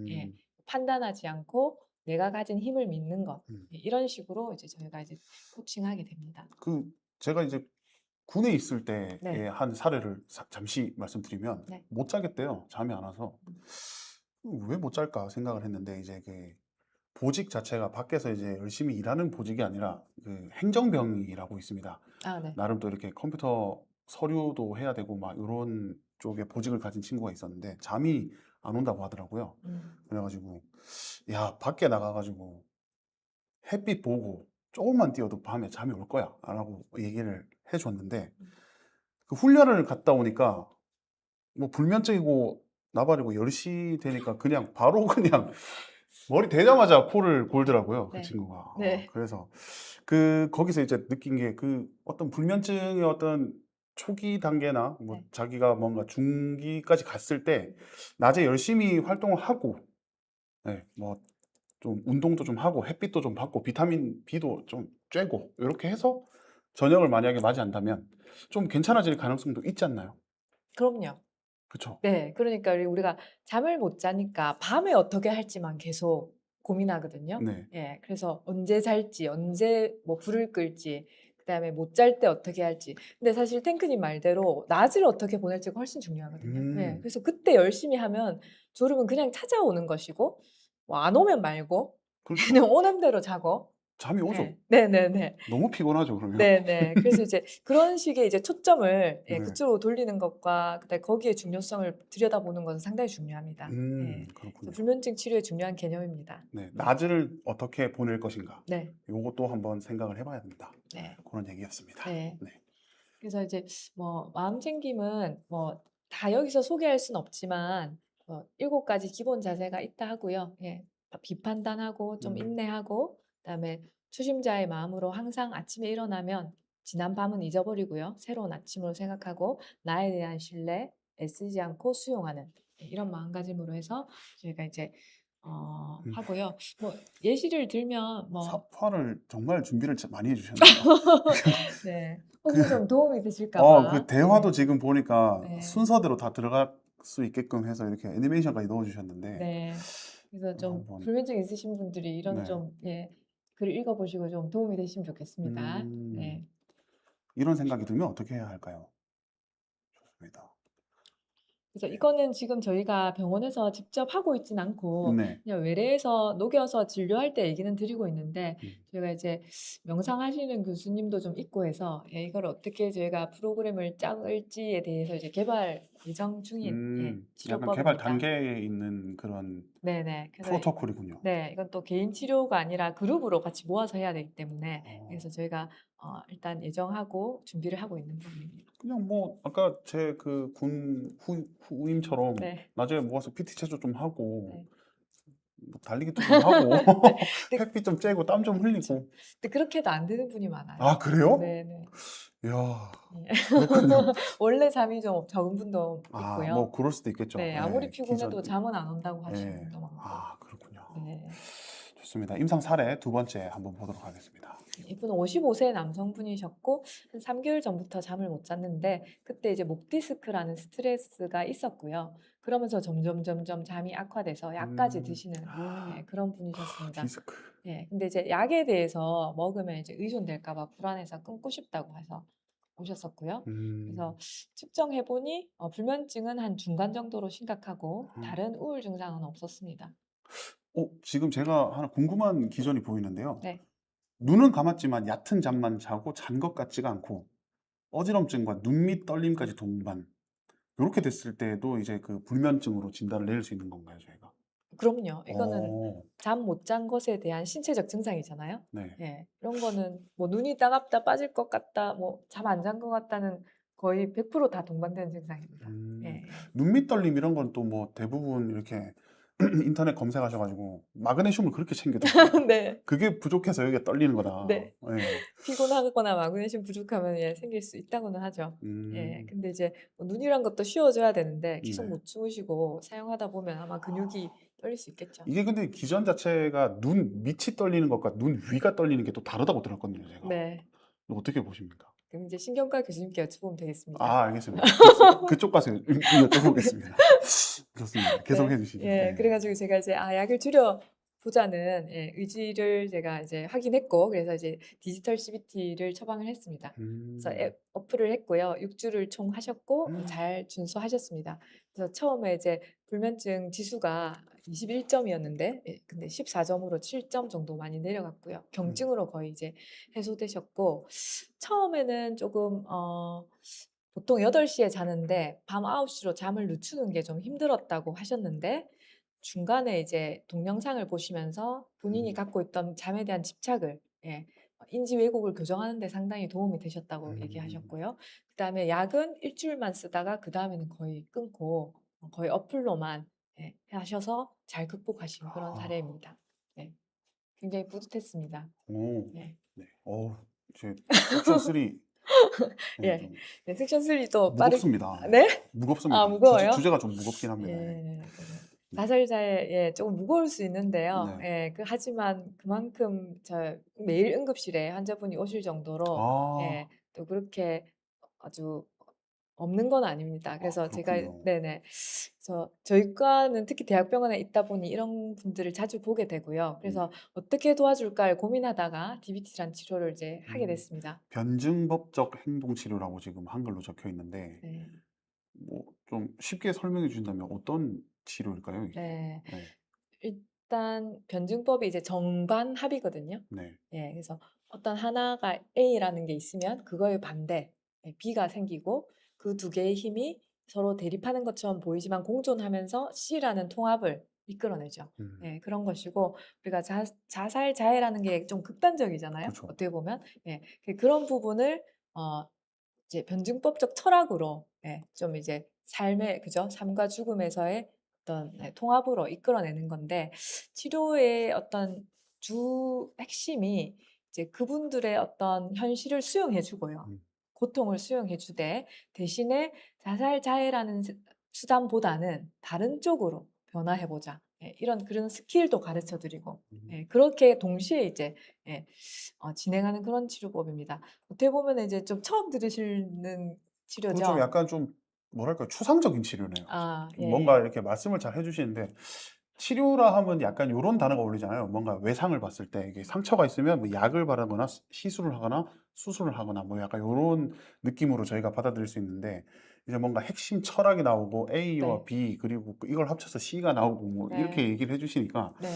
예. 음, 판단하지 않고 내가 가진 힘을 믿는 것. 음. 이런 식으로 이제 저희가 이제 코칭하게 됩니다. 그 제가 이제 군에 있을 네. 때의 한 사례를 잠시 말씀드리면 네. 못 자겠대요. 잠이 안 와서. 음. 왜 못 잘까 생각을 했는데 이제 그 보직 자체가 밖에서 이제 열심히 일하는 보직이 아니라 그 행정병이라고 있습니다. 아 네. 나름 또 이렇게 컴퓨터 서류도 해야 되고 막 이런 쪽에 보직을 가진 친구가 있었는데 잠이 안 온다고 하더라고요. 음. 그래가지고 야 밖에 나가가지고 햇빛 보고 조금만 뛰어도 밤에 잠이 올 거야 라고 얘기를 해줬는데 음. 그 훈련을 갔다 오니까 뭐 불면증이고 나발이고 10시 되니까 그냥 바로 그냥 머리 대자마자 코를 골더라고요 그 네. 친구가. 네. 그래서 거기서 이제 느낀 게 그 어떤 불면증의 어떤 초기 단계나 뭐 네. 자기가 뭔가 중기까지 갔을 때 낮에 열심히 활동을 하고 뭐 좀 운동도 좀 하고 햇빛도 좀 받고 비타민 B도 좀 쬐고 이렇게 해서 저녁을 만약에 맞이한다면 좀 괜찮아질 가능성도 있지 않나요? 그럼요. 그쵸? 네. 그러니까 우리가 잠을 못 자니까 밤에 어떻게 할지만 계속 고민하거든요. 네. 예. 그래서 언제 잘지, 언제 뭐 불을 끌지, 그다음에 못 잘 때 어떻게 할지. 근데 사실 탱크님 말대로 낮을 어떻게 보낼지가 훨씬 중요하거든요. 예. 음. 그래서 그때 열심히 하면 졸음은 그냥 찾아오는 것이고 뭐 안 오면 말고 그렇죠. 그냥 오는 대로 자고 잠이 오죠. 예. 네네네. 너무 피곤하죠 그러면. 네네. 그래서 이제 그런 식의 이제 초점을 네. 그쪽으로 돌리는 것과 그다음에 거기에 중요성을 들여다보는 것은 상당히 중요합니다. 예. 그래서 그렇군요. 불면증 치료의 중요한 개념입니다. 네. 낮을 어떻게 보낼 것인가 네. 요것도 한번 생각을 해 봐야 된다. 네. 그런 얘기였습니다. 네. 네. 그래서 이제 뭐 마음 챙김은 뭐 다 여기서 소개할 수는 없지만 7 가지 기본 자세가 있다 하고요. 예. 비판단하고 좀 음. 인내하고 그다음에 초심자의 마음으로 항상 아침에 일어나면 지난 밤은 잊어버리고요. 새로운 아침으로 생각하고 나에 대한 신뢰, 애쓰지 않고 수용하는 이런 마음가짐으로 해서 저희가 이제 음. 하고요. 뭐 예시를 들면 뭐 사파를 정말 준비를 많이 해 주셨네요. 네. 그 혹시 좀 도움이 되실까 봐. 그 대화도 지금 보니까 네. 순서대로 다 들어갈 수 있게끔 해서 이렇게 애니메이션까지 넣어 주셨는데 네. 그래서 좀 한번 불면증 있으신 분들이 이런 네. 좀 글을 읽어 보시고 좀 도움이 되시면 좋겠습니다. 음. 네. 이런 생각이 들면 어떻게 해야 할까요? 좋습니다. 그래서 네. 이거는 지금 저희가 병원에서 직접 하고 있진 않고 네. 그냥 외래에서 녹여서 진료할 때 얘기는 드리고 있는데 음. 저희가 이제 명상하시는 교수님도 좀 있고 해서 이걸 어떻게 저희가 프로그램을 짤지에 대해서 이제 개발 예정 중인 약간 개발 치료법입니다. 단계에 있는 그런 네네. 그래서 프로토콜이군요. 네. 이건 또 개인 치료가 아니라 그룹으로 같이 모아서 해야 되기 때문에 어. 그래서 저희가 일단 예정하고 준비를 하고 있는 부분입니다. 그냥 뭐 아까 제 그 군 후임처럼 네. 나중에 모아서 PT 체조 좀 하고 네. 뭐 달리기도 좀 하고 근데 햇빛 좀 쬐고 땀 좀 흘리고. 근데 그렇게도 안 되는 분이 많아요. 아 그래요? 네네. 이야 예. 그렇군요. 원래 잠이 좀 적은 분도 아 뭐 있고요. 그럴 수도 있겠죠. 네. 아무리 예. 피곤해도 기전 잠은 안 온다고 하시는 예. 분도 많고. 아 그렇군요. 네. 좋습니다. 임상 사례 두 번째 한번 보도록 하겠습니다. 이분은 55세 남성분이셨고 한 3개월 전부터 잠을 못 잤는데 그때 이제 목 디스크라는 스트레스가 있었고요. 그러면서 점점 잠이 악화돼서 약까지 음. 드시는 그런 분이셨습니다. 디스크. 예. 근데 이제 약에 대해서 먹으면 이제 의존될까 봐 불안해서 끊고 싶다고 해서 오셨었고요. 그래서 음. 측정해 보니 불면증은 한 중간 정도로 심각하고 음. 다른 우울 증상은 없었습니다. 지금 제가 하나 궁금한 기전이 보이는데요. 네. 눈은 감았지만 얕은 잠만 자고 잔 것 같지가 않고 어지럼증과 눈밑 떨림까지 동반. 요렇게 됐을 때도 이제 그 불면증으로 진단을 내릴 수 있는 건가요, 저희가? 그럼요. 이거는 어. 잠 못 잔 것에 대한 신체적 증상이잖아요. 네. 예. 이런 거는 뭐 눈이 따갑다, 빠질 것 같다, 뭐 잠 안 잔 것 같다는 거의 100%다 동반되는 증상입니다. 음. 예. 눈밑 떨림 이런 건 또 뭐 대부분 이렇게 인터넷 검색하셔 가지고 마그네슘을 그렇게 챙겨 드시더라고요. 네. 그게 부족해서 여기가 떨리는 거다. 네. 예. 피곤하거나 마그네슘 부족하면 생길 수 있다고는 하죠. 예. 음. 근데 이제 뭐 눈이란 것도 쉬어줘야 되는데 계속 네. 못 주무시고 사용하다 보면 아마 근육이 떨릴 수 있겠죠. 이게 근데 기전 자체가 눈 밑이 떨리는 것과 눈 위가 떨리는 게 또 다르다고 들었거든요, 제가. 네. 이거 어떻게 보십니까? 그럼 이제 신경과 교수님께 여쭤보면 되겠습니다. 아 알겠습니다. 그쪽 가서 여쭤보겠습니다. 좋습니다. 계속해 네. 주시죠. 예. 그래 예. 가지고 제가 이제 약을 줄여 보자는 의지를 제가 이제 확인했고 그래서 이제 디지털 CBT를 처방을 했습니다. 그래서 음. 앱 어플을 했고요. 6 주를 총 하셨고 음. 잘 준수하셨습니다. 그래서 처음에 이제 불면증 지수가 21 점이었는데 근데 14 점으로 7점 정도 많이 내려갔고요. 경증으로 거의 이제 해소되셨고 처음에는 조금 보통 8 시에 자는데 밤 9 시로 잠을 늦추는 게 좀 힘들었다고 하셨는데 중간에 이제 동영상을 보시면서 본인이 음. 갖고 있던 잠에 대한 집착을 인지 왜곡을 교정하는 데 상당히 도움이 되셨다고 음. 얘기하셨고요. 그다음에 약은 일 주일만 쓰다가 그다음에는 거의 끊고 거의 어플로만 하셔서 잘 극복하신 그런 아. 사례입니다. 네. 굉장히 뿌듯했습니다. 오. 네. 네. 제 섹션 3 예 예. 좀 네 섹션 3도 빠르 무겁습니다. 예. 네? 아 무겁습니다. 무거워요? 주제가 좀 무겁긴 합니다. 예. 예. 그래서 네. 자살자의 조금 무거울 수 있는데요. 네. 하지만 그만큼 매일 응급실에 환자분이 오실 정도로 아. 또 그렇게 아주 없는 건 아닙니다. 아 그래서 제가 그렇군요. 네네. 그래서 저희 과는 특히 대학병원에 있다 보니 이런 분들을 자주 보게 되고요. 네. 그래서 어떻게 도와줄까를 고민하다가 DBT란 치료를 이제 하게 음. 됐습니다. 변증법적 행동 치료라고 지금 한글로 적혀 있는데 네. 뭐 좀 쉽게 설명해 주신다면 어떤 치료일까요, 이게? 네. 네. 일단 변증법이 이제 정반 합이거든요. 네. 그래서 어떤 하나가 A라는 게 있으면 그거의 반대 B가 생기고 그 두 개의 힘이 서로 대립하는 것처럼 보이지만 공존하면서 C라는 통합을 이끌어내죠. 음. 그런 것이고 우리가 자살자해라는 게 좀 극단적이잖아요. 그쵸. 어떻게 보면 그런 부분을 어, 이제 변증법적 철학으로 좀 이제 삶의 그죠? 삶과 죽음에서의 어떤 통합으로 이끌어내는 건데 치료의 어떤 주 핵심이 이제 그분들의 어떤 현실을 수용해 주고요. 음. 고통을 수용해 주되 대신에 자살자해라는 수단보다는 다른 쪽으로 변화해 보자. 이런 그런 스킬도 가르쳐 드리고 음. 그렇게 동시에 이제 예, 진행하는 그런 치료법입니다. 어떻게 보면 이제 좀 처음 들으시는 그렇죠. 치료죠? 약간 좀 뭐랄까요? 추상적인 치료네요. 아 뭔가 예. 이렇게 말씀을 잘 해 주시는데 치료라 하면 약간 요런 단어가 어울리잖아요. 뭔가 외상을 봤을 때 이게 상처가 있으면 뭐 약을 바르거나 시술을 하거나 수술을 하거나 뭐 약간 요런 느낌으로 저희가 받아들일 수 있는데 이제 뭔가 핵심 철학이 나오고 A와 네. B 그리고 이걸 합쳐서 C가 나오고 뭐 이렇게 네. 얘기를 해 주시니까 네.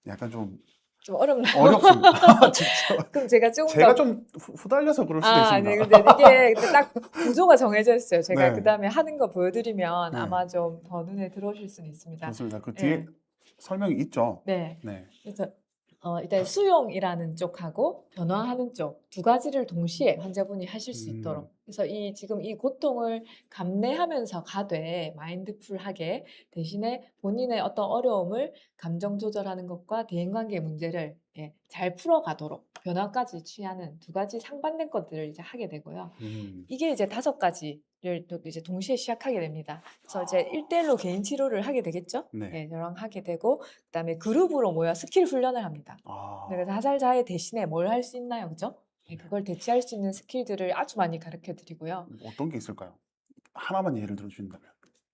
약간 좀 좀 어렵나요? 어렵습니다. 진짜 그럼 제가 조금 제가 더 좀 후달려서 그럴 수도 있습니다. 네. 근데 이게 근데 딱 구조가 정해져 있어요. 제가 네. 그다음에 하는 거 보여 드리면 네. 아마 좀 더 눈에 들어오실 수는 있습니다. 좋습니다. 그 뒤에 예. 설명이 있죠. 네. 네. 그래서 일단 수용이라는 쪽하고 변화하는 쪽 두 가지를 동시에 환자분이 하실 수 음. 있도록 그래서 지금 이 고통을 감내하면서 가되 마인드풀하게 대신에 본인의 어떤 어려움을 감정 조절하는 것과 대인관계 문제를 잘 풀어가도록 변화까지 취하는 두 가지 상반된 것들을 이제 하게 되고요. 이게 이제 5가지를 또 이제 동시에 시작하게 됩니다. 그래서 이제 1대1로 개인 치료를 하게 되겠죠. 네. 저랑 하게 되고 그다음에 그룹으로 모여 스킬 훈련을 합니다. 그래서 자살자해 대신에 뭘 할 수 있나요, 그죠? 그걸 대체할 수 있는 스킬들을 아주 많이 가르쳐 드리고요. 어떤 게 있을까요? 하나만 예를 들어 주신다면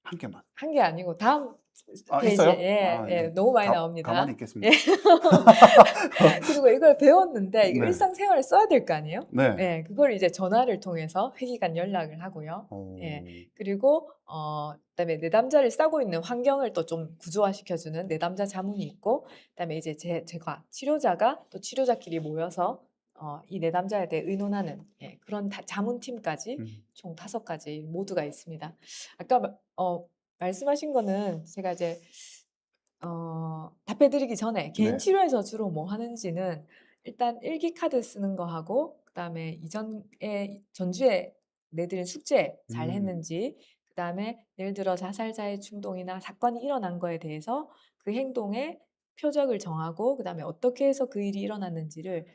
한 개만. 한 게 아니고 다음 있어요? 페이지에 너무 많이 나옵니다. 가만히 있겠습니다. 그리고 이걸 배웠는데 이거 네. 일상생활에 써야 될 거 아니에요? 네. 그걸 이제 전화를 통해서 회기간 연락을 하고요. 그리고 그다음에 내담자를 싸고 있는 환경을 또 좀 구조화시켜주는 내담자 자문이 있고, 그다음에 이제 제가 치료자가 또 치료자끼리 모여서 이 내담자에 대해 의논하는 그런 자문팀까지 총 5가지 모두가 있습니다. 아까 말씀하신 거는 제가 이제 답해드리기 전에 개인 네. 치료에서 주로 뭐 하는지는 일단 일기 카드 쓰는 거 하고, 그다음에 전주에 내드린 숙제 잘 했는지, 그다음에 예를 들어 자살자의 충동이나 사건이 일어난 거에 대해서 그 행동의 표적을 정하고, 그다음에 어떻게 해서 그 일이 일어났는지를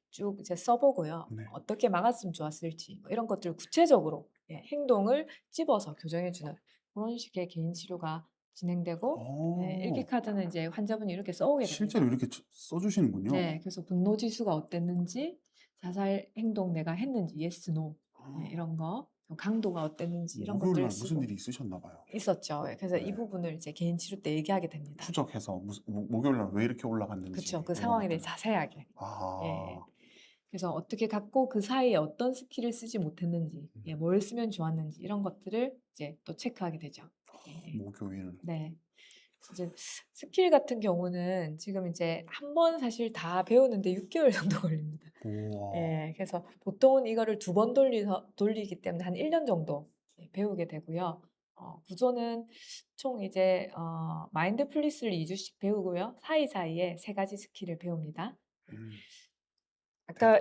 쭉 이제 써보고요. 네. 어떻게 막았으면 좋았을지 뭐 이런 것들을 구체적으로 행동을 찝어서 교정해주는 그런 식의 개인 치료가 진행되고, 일기 카드는 이제 환자분이 이렇게 써오게 됩니다. 실제로 이렇게 써주시는군요. 네, 그래서 분노 지수가 어땠는지, 자살 행동 내가 했는지, yes, no 이런 거, 강도가 어땠는지 이런 목요일 것들 날 무슨 쓰고 일이 있으셨나 봐요. 있었죠. 그래서 네. 이 부분을 이제 개인 치료 때 얘기하게 됩니다. 추적해서 목요일 날 왜 이렇게 올라갔는지. 그렇죠. 그 이런 상황에 대해 것들. 자세하게. 그래서 어떻게 갖고 그 사이에 어떤 스킬을 쓰지 못했는지, 뭘 쓰면 좋았는지 이런 것들을 이제 또 체크하게 되죠. 목요일. 네. 이제 스킬 같은 경우는 지금 이제 한 번 사실 다 배우는데 6개월 정도 걸립니다. 우와. 그래서 보통은 이거를 2번 돌리기 때문에 한 1년 정도 배우게 되고요. 구조는 총 이제 마인드풀니스를 2주씩 배우고요. 사이사이에 3가지 스킬을 배웁니다. 아까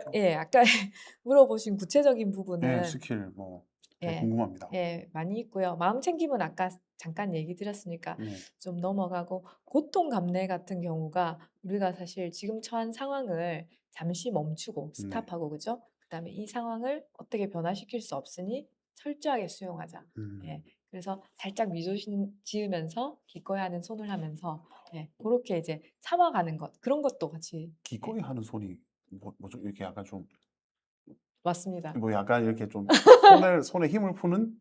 물어보신 구체적인 부분은 스킬 뭐 되게 예, 궁금합니다. 많이 있고요. 마음 챙김은 아까 잠깐 얘기 드렸으니까 네. 좀 넘어가고, 고통 감내 같은 경우가 우리가 사실 지금 처한 상황을 잠시 멈추고 스탑하고, 그죠? 그다음에 이 상황을 어떻게 변화시킬 수 없으니 철저하게 수용하자. 그래서 살짝 미소 지으면서 기꺼이 하는 손을 하면서 그렇게 이제 참아가는 것, 그런 것도 같이 기꺼이 하는 손이 뭐죠? 이렇게 약간 좀 맞습니다. 뭐 약간 이렇게 좀 손에 힘을 푸는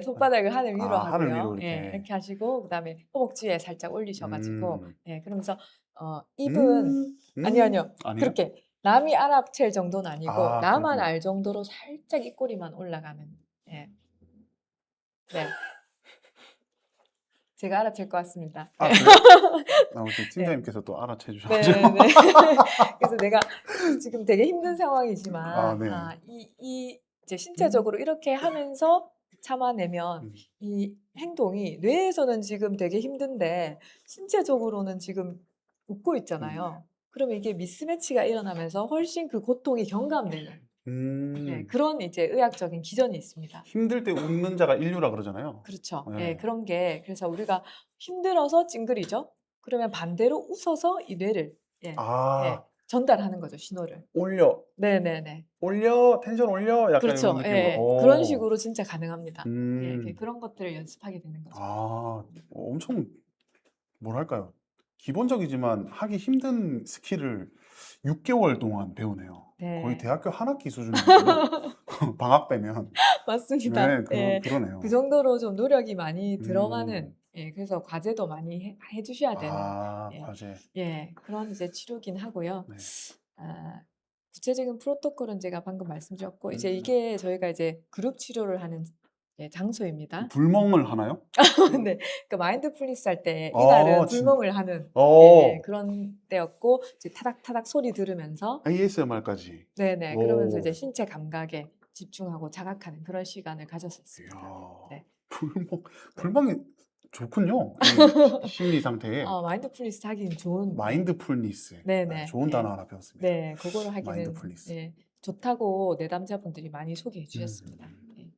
손바닥을 하늘 위로 하늘 하고요. 위로 이렇게. 이렇게 하시고 그다음에 허벅지에 살짝 올리셔가지고 그러면서 입은 음, 아니요. 아니에요? 그렇게 남이 알아챌 정도는 아니고 나만 그렇군요. 알 정도로 살짝 입꼬리만 올라가는. 네. 제가 알아챌 것 같습니다. 그래요? 아무튼 팀장님께서 또 알아채 네, 주셔가지고. 네. 그래서 내가 지금 되게 힘든 상황이지만 네. 이 이제 신체적으로 이렇게 하면서 참아내면 이 행동이 뇌에서는 지금 되게 힘든데 신체적으로는 지금 웃고 있잖아요. 그러면 이게 미스매치가 일어나면서 훨씬 그 고통이 경감되는 그런 이제 의학적인 기전이 있습니다. 힘들 때 웃는 자가 인류라 그러잖아요. 그렇죠. 네. 그런 게, 그래서 우리가 힘들어서 찡그리죠. 그러면 반대로 웃어서 이 뇌를 전달하는 거죠, 신호를. 올려. 네네네. 올려, 텐션 올려. 약간 그렇죠. 이런 느낌으로. 그런 식으로 진짜 가능합니다. 음. 그런 것들을 연습하게 되는 거죠. 엄청 뭐랄까요? 기본적이지만 하기 힘든 스킬을 6개월 동안 배우네요. 네. 거의 대학교 한 학기 수준이거든요. 방학 빼면. 맞습니다. 그러네요. 그 정도로 좀 노력이 많이 들어가는, 그래서 과제도 많이 해주셔야 되는 과제. 그런 이제 치료긴 하고요. 네. 구체적인 프로토콜은 제가 방금 말씀드렸고, 이제 이게 저희가 이제 그룹 치료를 하는 장소입니다. 불멍을 하나요? 네, 그 마인드풀니스 할 때 이날은 불멍을 하는 그런 때였고, 이제 타닥타닥 소리 들으면서 ASMR까지. 네네, 그러면서 이제 신체 감각에 집중하고 자각하는 그런 시간을 가졌었습니다. 네. 불멍이 좋군요. 이 심리 상태에. 마인드풀니스 하기는 좋은. 마인드풀니스. 네네. 좋은 단어 하나 배웠습니다. 네, 그거를 하기는 마인드풀니스. 좋다고 내담자분들이 많이 소개해 주셨습니다. 음. 예.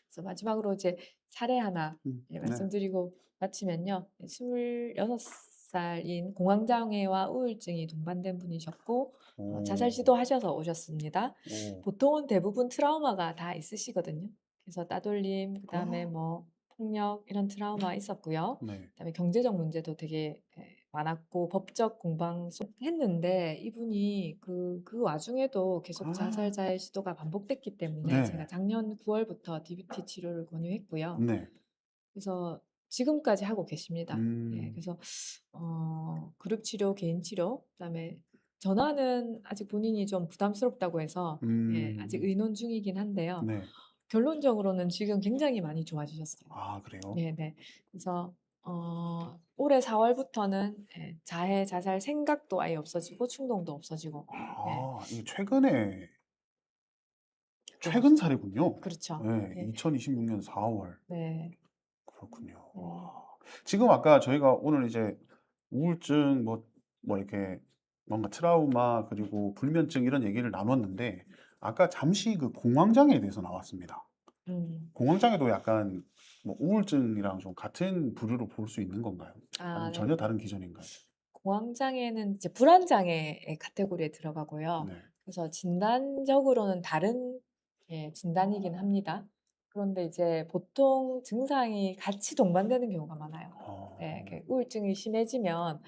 그래서 마지막으로 이제 사례 하나 예 네. 말씀드리고 마치면요. 26살인 공황장애와 우울증이 동반된 분이셨고 자살 오. 시도하셔서 오셨습니다. 오. 보통은 대부분 트라우마가 다 있으시거든요. 그래서 따돌림 그다음에 뭐 폭력 이런 트라우마 있었고요. 네. 그다음에 경제적 문제도 되게 많았고 법적 공방 했는데 이분이 그 와중에도 계속 아. 자살자의 시도가 반복됐기 때문에 제가 네. 작년 9월부터 DBT 치료를 권유했고요. 네. 그래서 지금까지 하고 계십니다. 예. 음. 그래서 그룹 치료, 개인 치료 그다음에 전화는 아직 본인이 좀 부담스럽다고 해서 예 아직 음. 의논 중이긴 한데요. 네. 결론적으로는 지금 굉장히 많이 좋아지셨어요. 아 그래요? 네네. 그래서 올해 4 월부터는 예 자해, 자살 생각도 아예 없어지고 충동도 없어지고 예 아 이게 최근 좋아졌어요. 사례군요. 그렇죠. 네. 예. 2026년 4 월. 네. 그렇군요. 네. 와. 지금 아까 저희가 오늘 이제 우울증 뭐 이렇게 뭔가 트라우마 그리고 불면증 이런 얘기를 나눴는데 아까 잠시 그 공황장애에 대해서 나왔습니다. 음. 공황장애도 약간 뭐 우울증이랑 좀 같은 부류로 볼 수 있는 건가요? 아 아니면 네. 전혀 다른 기전인가요? 공황장애는 이제 불안장애의 카테고리에 들어가고요. 네. 그래서 진단적으로는 다른 예 진단이긴 합니다. 그런데 이제 보통 증상이 같이 동반되는 경우가 많아요. 네. 어. 이렇게 우울증이 심해지면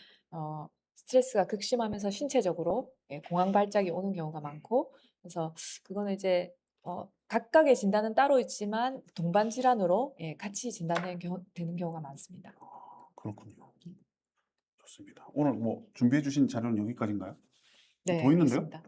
스트레스가 극심하면서 신체적으로 예 공황 발작이 오는 경우가 많고 그래서 그거는 이제 각각의 진단은 따로 있지만 동반 질환으로 예 같이 진단되는 경우가 많습니다. 그렇군요. 좋습니다. 오늘 뭐 준비해 주신 자료는 여기까지인가요? 네 더 있는데요? 알겠습니다.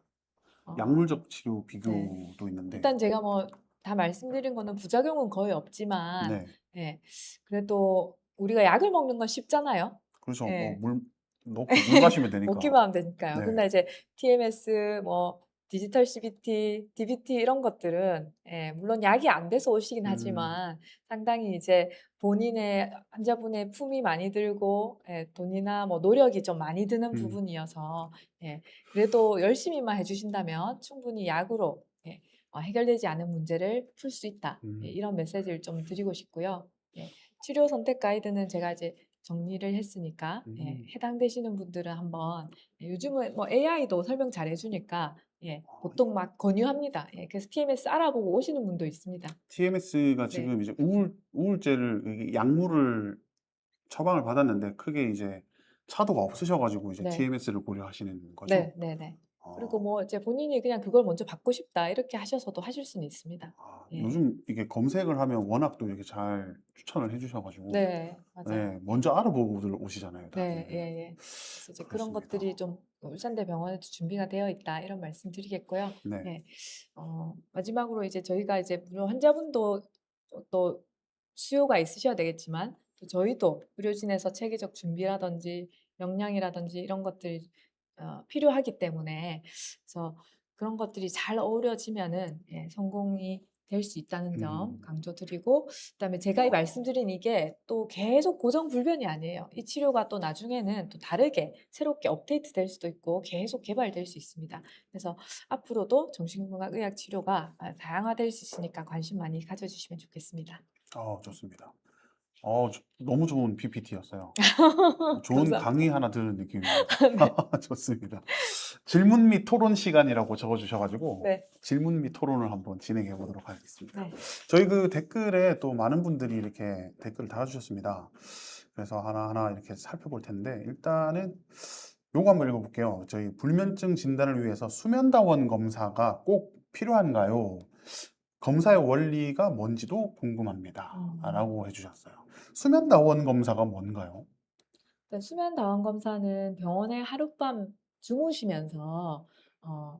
어 약물적 치료 네. 비교도 있는데 일단 제가 뭐 다 말씀드린 거는 부작용은 거의 없지만 네. 예 그래도 우리가 약을 먹는 건 쉽잖아요. 그래서 예. 물 넣고 물 마시면 되니까. 먹기만 하면 되니까요. 네. 근데 이제 TMS 뭐 디지털 CBT, DBT 이런 것들은 예 물론 약이 안 돼서 오시긴 음. 하지만 상당히 이제 본인의 환자분의 품이 많이 들고 예 돈이나 뭐 노력이 좀 많이 드는 음. 부분이어서 예 그래도 열심히만 해 주신다면 충분히 약으로 예 해결되지 않은 문제를 풀 수 있다. 예 음. 이런 메시지를 좀 드리고 싶고요. 예 치료 선택 가이드는 제가 이제 정리를 했으니까 예 음. 해당되시는 분들은 한번 예 요즘은 뭐 AI도 설명 잘 해 주니까 예 아 보통 막 권유합니다. 예 그래서 TMS 알아보고 오시는 분도 있습니다. TMS가 네. 지금 이제 우울제를 이게 약물을 처방을 받았는데 크게 이제 차도가 없으셔 가지고 이제 네. TMS를 고려하시는 거죠? 네 네네. 그리고 어. 뭐 이제 본인이 그냥 '그걸 먼저 받고 싶다.' 이렇게 하셔서도 하실 수는 있습니다. 예. 요즘 이게 검색을 하면 워낙 또 이렇게 잘 추천을 해 주셔 가지고 네. 맞아요. 네 예. 먼저 알아보고들 오시잖아요 네. 다들. 예예. 그래서 이제 그런 그렇습니다. 것들이 좀 울산대 병원에도 준비가 되어 있다 이런 말씀 드리겠고요. 네. 예. 마지막으로 이제 저희가 이제 물론 환자분도 또 수요가 있으셔야 되겠지만 또 저희도 의료진에서 체계적 준비라든지 역량이라든지 이런 것들이 필요하기 때문에 그래서 그런 것들이 잘 어우러지면은 예 성공이 될 수 있다는 점 음. 강조드리고 그다음에 제가 이 말씀드린 이게 또 계속 고정불변이 아니에요. 이 치료가 또 나중에는 또 다르게 새롭게 업데이트될 수도 있고 계속 개발될 수 있습니다. 그래서 앞으로도 정신건강의학 치료가 다양화될 수 있으니까 관심 많이 가져주시면 좋겠습니다. 좋습니다. 너무 좋은 PPT였어요. 좋은 강의 감사합니다. 하나 들은 느낌입니다. 네. 좋습니다. 질문 및 토론 시간이라고 적어 주셔 가지고 네. 질문 및 토론을 한번 진행해 보도록 하겠습니다. 네. 저희 그 댓글에 또 많은 분들이 이렇게 댓글을 달아 주셨습니다. 그래서 하나하나 이렇게 살펴볼 텐데 일단은 요거 한번 읽어 볼게요. 저희 불면증 진단을 위해서 수면다원 검사가 꼭 필요한가요? 검사의 원리가 뭔지도 궁금합니다. 음. 라고 해 주셨어요. 수면다원 검사가 뭔가요? 일단 수면 다원 검사는 병원에 하룻밤 주무시면서 어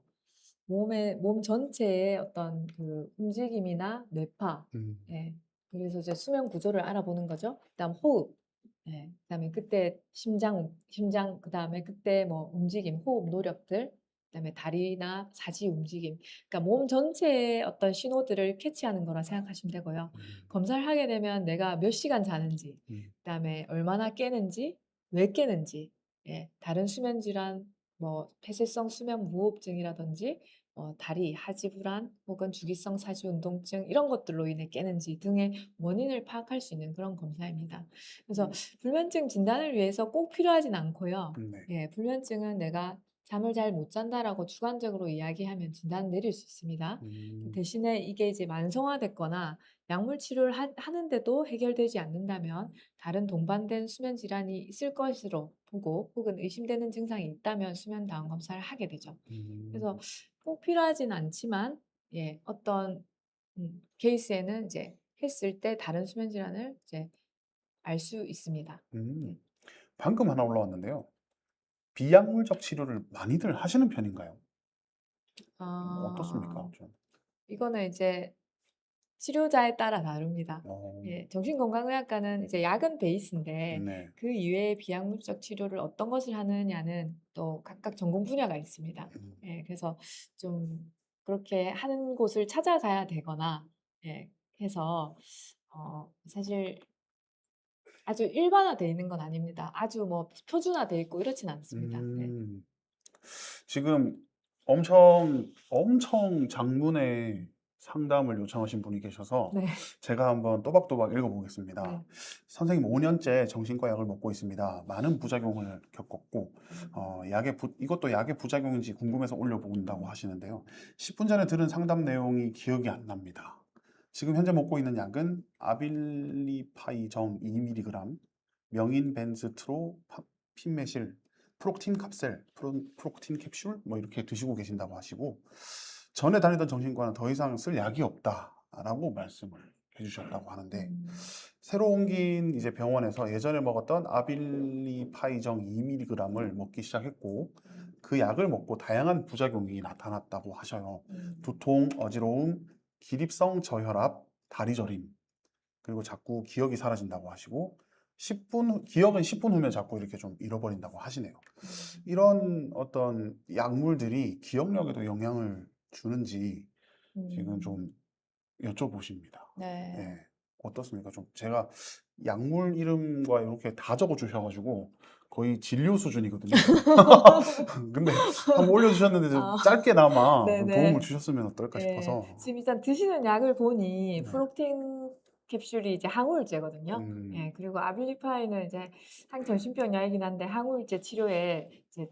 몸 전체의 어떤 그 움직임이나 뇌파 음. 예 그래서 이제 수면 구조를 알아보는 거죠. 그다음 호흡 예 그다음에 그때 심장 그다음에 그때 뭐 움직임, 호흡 노력들 그다음에 다리나 사지 움직임 그러니까 몸 전체의 어떤 신호들을 캐치하는 거라 생각하시면 되고요. 음. 검사를 하게 되면 내가 몇 시간 자는지 음. 그다음에 얼마나 깨는지 왜 깨는지 예 다른 수면 질환 뭐 폐쇄성 수면 무호흡증이라든지 다리, 하지불안 혹은 주기성 사지운동증 이런 것들로 인해 깨는지 등의 원인을 파악할 수 있는 그런 검사입니다. 그래서 음. 불면증 진단을 위해서 꼭 필요하진 않고요. 네. 예, 불면증은 내가 잠을 잘 못 잔다라고 주관적으로 이야기하면 진단을 내릴 수 있습니다. 음. 대신에 이게 이제 만성화됐거나 약물 치료를 하는데도 해결되지 않는다면 다른 동반된 수면 질환이 있을 것으로 보고 혹은 의심되는 증상이 있다면 수면 다운 검사를 하게 되죠. 음. 그래서 꼭 필요하진 않지만 예, 어떤 케이스에는 이제 했을 때 다른 수면 질환을 이제 알 수 있습니다. 네. 음. 방금 하나 올라왔는데요. 비약물적 치료를 많이들 하시는 편인가요? 어떻습니까? 어, 좀. 이거는 이제 치료자에 따라 다릅니다. 어. 예, 정신건강의학과는 이제 약은 베이스인데 네. 그 이외에 비약물적 치료를 어떤 것을 하느냐는 또 각각 전공 분야가 있습니다. 음. 예, 그래서 좀 그렇게 하는 곳을 찾아가야 되거나 예, 해서 사실 아주 일반화되어 있는 건 아닙니다. 아주 뭐 표준화되어 있고 이렇진 않습니다. 네. 음. 지금 엄청 장문의 상담을 요청하신 분이 계셔서 네. 제가 한번 또박또박 읽어보겠습니다. 네. 선생님 5년째 정신과 약을 먹고 있습니다. 많은 부작용을 겪었고 이것도 약의 부작용인지 궁금해서 올려본다고 하시는데요. 10분 전에 들은 상담 내용이 기억이 안 납니다. 지금 현재 먹고 있는 약은 아빌리파이정 2mg, 명인 벤스트로 핀메실 프록틴 갑셀, 프록틴 캡슐 뭐 이렇게 드시고 계신다고 하시고 전에 다니던 정신과는 더 이상 쓸 약이 없다라고 말씀을 해주셨다고 하는데 음. 새로 옮긴 이제 병원에서 예전에 먹었던 아빌리파이정 2mg을 먹기 시작했고 그 약을 먹고 다양한 부작용이 나타났다고 하셔요. 음. 두통, 어지러움, 기립성 저혈압, 다리 저림, 그리고 자꾸 기억이 사라진다고 하시고 기억은 10분 후면 자꾸 이렇게 좀 잃어버린다고 하시네요. 음. 이런 어떤 약물들이 기억력에도 영향을 주는지 지금 음. 좀 여쭤보십니다. 네. 예. 어떻습니까? 좀 제가 약물 이름과 이렇게 다 적어 주셔가지고 거의 진료 수준이거든요. 근데 한번 올려주셨는데 좀 아. 짧게나마 좀 도움을 네네. 주셨으면 어떨까 예. 싶어서. 지금 일단 드시는 약을 보니 네. 프록틴 캡슐이 이제 항우울제거든요. 음. 예. 그리고 아빌리파이는 이제 항정신병 약이긴 한데 항우울제 치료에 이제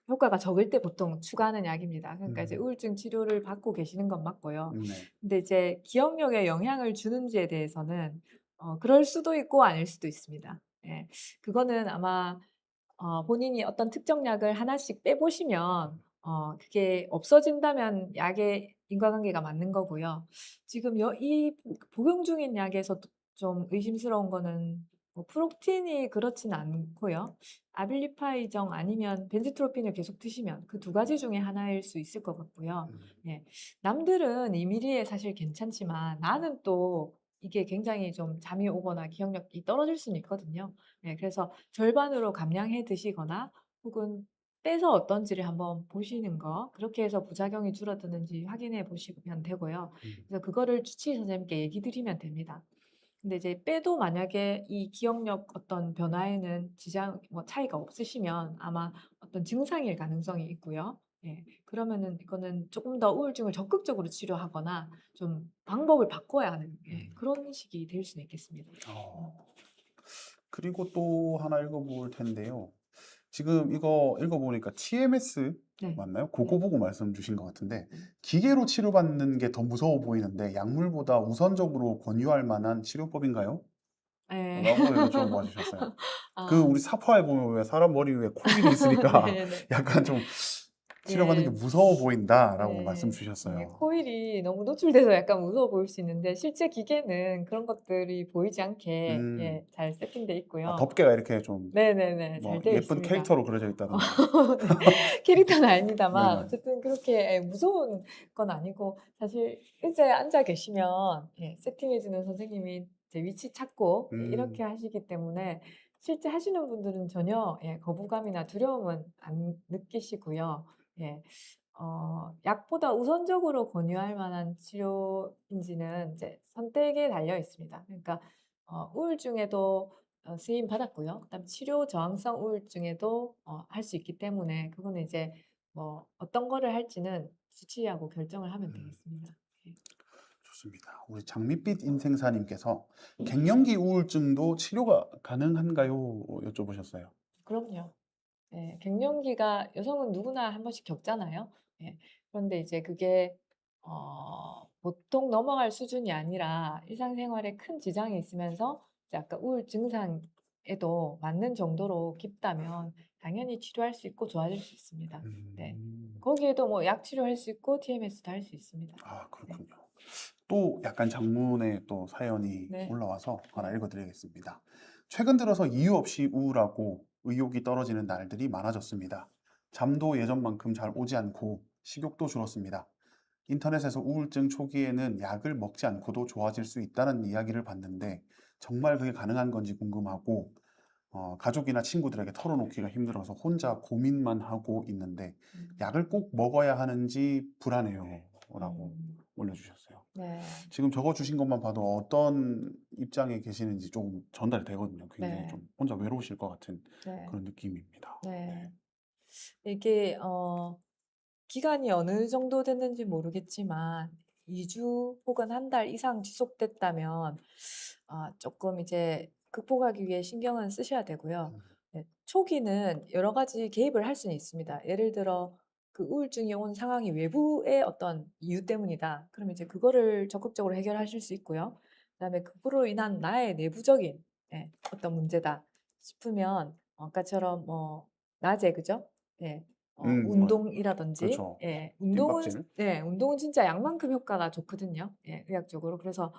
효과가 적을 때 보통 추가하는 약입니다. 그러니까 이제 음. 우울증 치료를 받고 계시는 건 맞고요. 네. 근데 이제 기억력에 영향을 주는지에 대해서는 그럴 수도 있고 아닐 수도 있습니다. 예. 그거는 아마 본인이 어떤 특정 약을 하나씩 빼보시면 그게 없어진다면 약의 인과관계가 맞는 거고요. 지금 이 복용 중인 약에서 좀 의심스러운 거는 뭐 프록틴이 그렇진 않고요. 아빌리파이정 아니면 벤지트로핀을 계속 드시면 그 두 가지 중에 하나일 수 있을 것 같고요. 음. 예. 남들은 2mm에 사실 괜찮지만 나는 또 이게 굉장히 좀 잠이 오거나 기억력이 떨어질 수는 있거든요. 네, 그래서 절반으로 감량해 드시거나 혹은 빼서 어떤지를 한번 보시는 거 그렇게 해서 부작용이 줄어드는지 확인해 보시면 되고요. 음. 그래서 그거를 주치의 선생님께 얘기 드리면 됩니다. 근데 이제 빼도 만약에 이 기억력 어떤 변화에는 지장 뭐 차이가 없으시면 아마 어떤 증상일 가능성이 있고요. 예. 그러면은 이거는 조금 더 우울증을 적극적으로 치료하거나 좀 방법을 바꿔야 하는 예, 음. 그런 식이 될 수는 있겠습니다. 음. 그리고 또 하나 읽어볼 텐데요. 지금 이거 읽어보니까 TMS 네. 맞나요? 네. 그거 보고 말씀 주신 것 같은데 네. 기계로 치료받는 게 더 무서워 보이는데 약물보다 우선적으로 권유할 만한 치료법인가요? 예. 라고 여쭤봐 주셨어요. 그 아 우리 사파에 보면 왜 사람 머리 위에 코일이 있으니까 네네. 약간 좀 치료받는 게 예. 무서워 보인다라고 말씀 예. 예. 주셨어요. 코일이 너무 노출돼서 약간 무서워 보일 수 있는데 실제 기계는 그런 것들이 보이지 않게 음, 예 잘 세팅돼 아, 있고요. 덮개가 이렇게 좀 네네네. 뭐 잘 되어 예쁜 있습니다. 캐릭터로 그려져 있다든지. 네. 캐릭터는 아닙니다만 네네. 어쨌든 그렇게 예 무서운 건 아니고 사실 의자에 앉아 계시면 예 세팅해 주는 선생님이 제 위치 찾고 예 이렇게 음, 하시기 때문에 실제 하시는 분들은 전혀 예 거부감이나 두려움은 안 느끼시고요. 예. 약보다 우선적으로 권유할 만한 치료인지는 이제 선택에 달려 있습니다. 그러니까 우울증에도 쓰임 받았고요. 그다음에 치료 저항성 우울증에도 할 수 있기 때문에 그거는 이제 뭐 어떤 거를 할지는 주치의하고 결정을 하면 음, 되겠습니다. 예. 좋습니다. 우리 장밋빛 인생사님께서 갱년기 우울증도 치료가 가능한가요? 여쭤보셨어요. 그럼요. 예. 갱년기가 여성은 누구나 한 번씩 겪잖아요. 예. 그런데 이제 그게 보통 넘어갈 수준이 아니라 일상생활에 큰 지장이 있으면서 이제 아까 우울 증상에도 맞는 정도로 깊다면 당연히 치료할 수 있고 좋아질 수 있습니다. 네. 음, 거기에도 뭐 약 치료할 수 있고 TMS도 할 수 있습니다. 아, 네. 그렇군요. 또 약간 장문의 또 사연이 네. 올라와서 하나 네. 읽어드리겠습니다. 최근 들어서 이유 없이 우울하고 의욕이 떨어지는 날들이 많아졌습니다. 잠도 예전만큼 잘 오지 않고 식욕도 줄었습니다. 인터넷에서 우울증 초기에는 약을 먹지 않고도 좋아질 수 있다는 이야기를 봤는데 정말 그게 가능한 건지 궁금하고 가족이나 친구들에게 털어놓기가 힘들어서 혼자 고민만 하고 있는데 음. 약을 꼭 먹어야 하는지 불안해요. 라고 음. 올려주셨어요. 네. 지금 적어주신 것만 봐도 어떤 입장에 계시는지 조금 전달이 되거든요. 굉장히 네. 좀 혼자 외로우실 것 같은 네. 그런 느낌입니다. 네. 네. 이게 기간이 어느 정도 됐는지 모르겠지만 2주 혹은 한 달 이상 지속됐다면 조금 이제 극복하기 위해 신경은 쓰셔야 되고요. 음, 네. 초기는 여러 가지 개입을 할 수는 있습니다. 예를 들어 그 우울증이 온 상황이 외부의 어떤 이유 때문이다. 그러면 이제 그거를 적극적으로 해결하실 수 있고요. 그다음에 그로 인한 나의 내부적인 어떤 문제다 싶으면 아까처럼 뭐 낮에 그죠? 예. 맞아요. 운동이라든지 그렇죠. 운동은 뒷박질. 운동은 진짜 약만큼 효과가 좋거든요. 예, 의학적으로. 그래서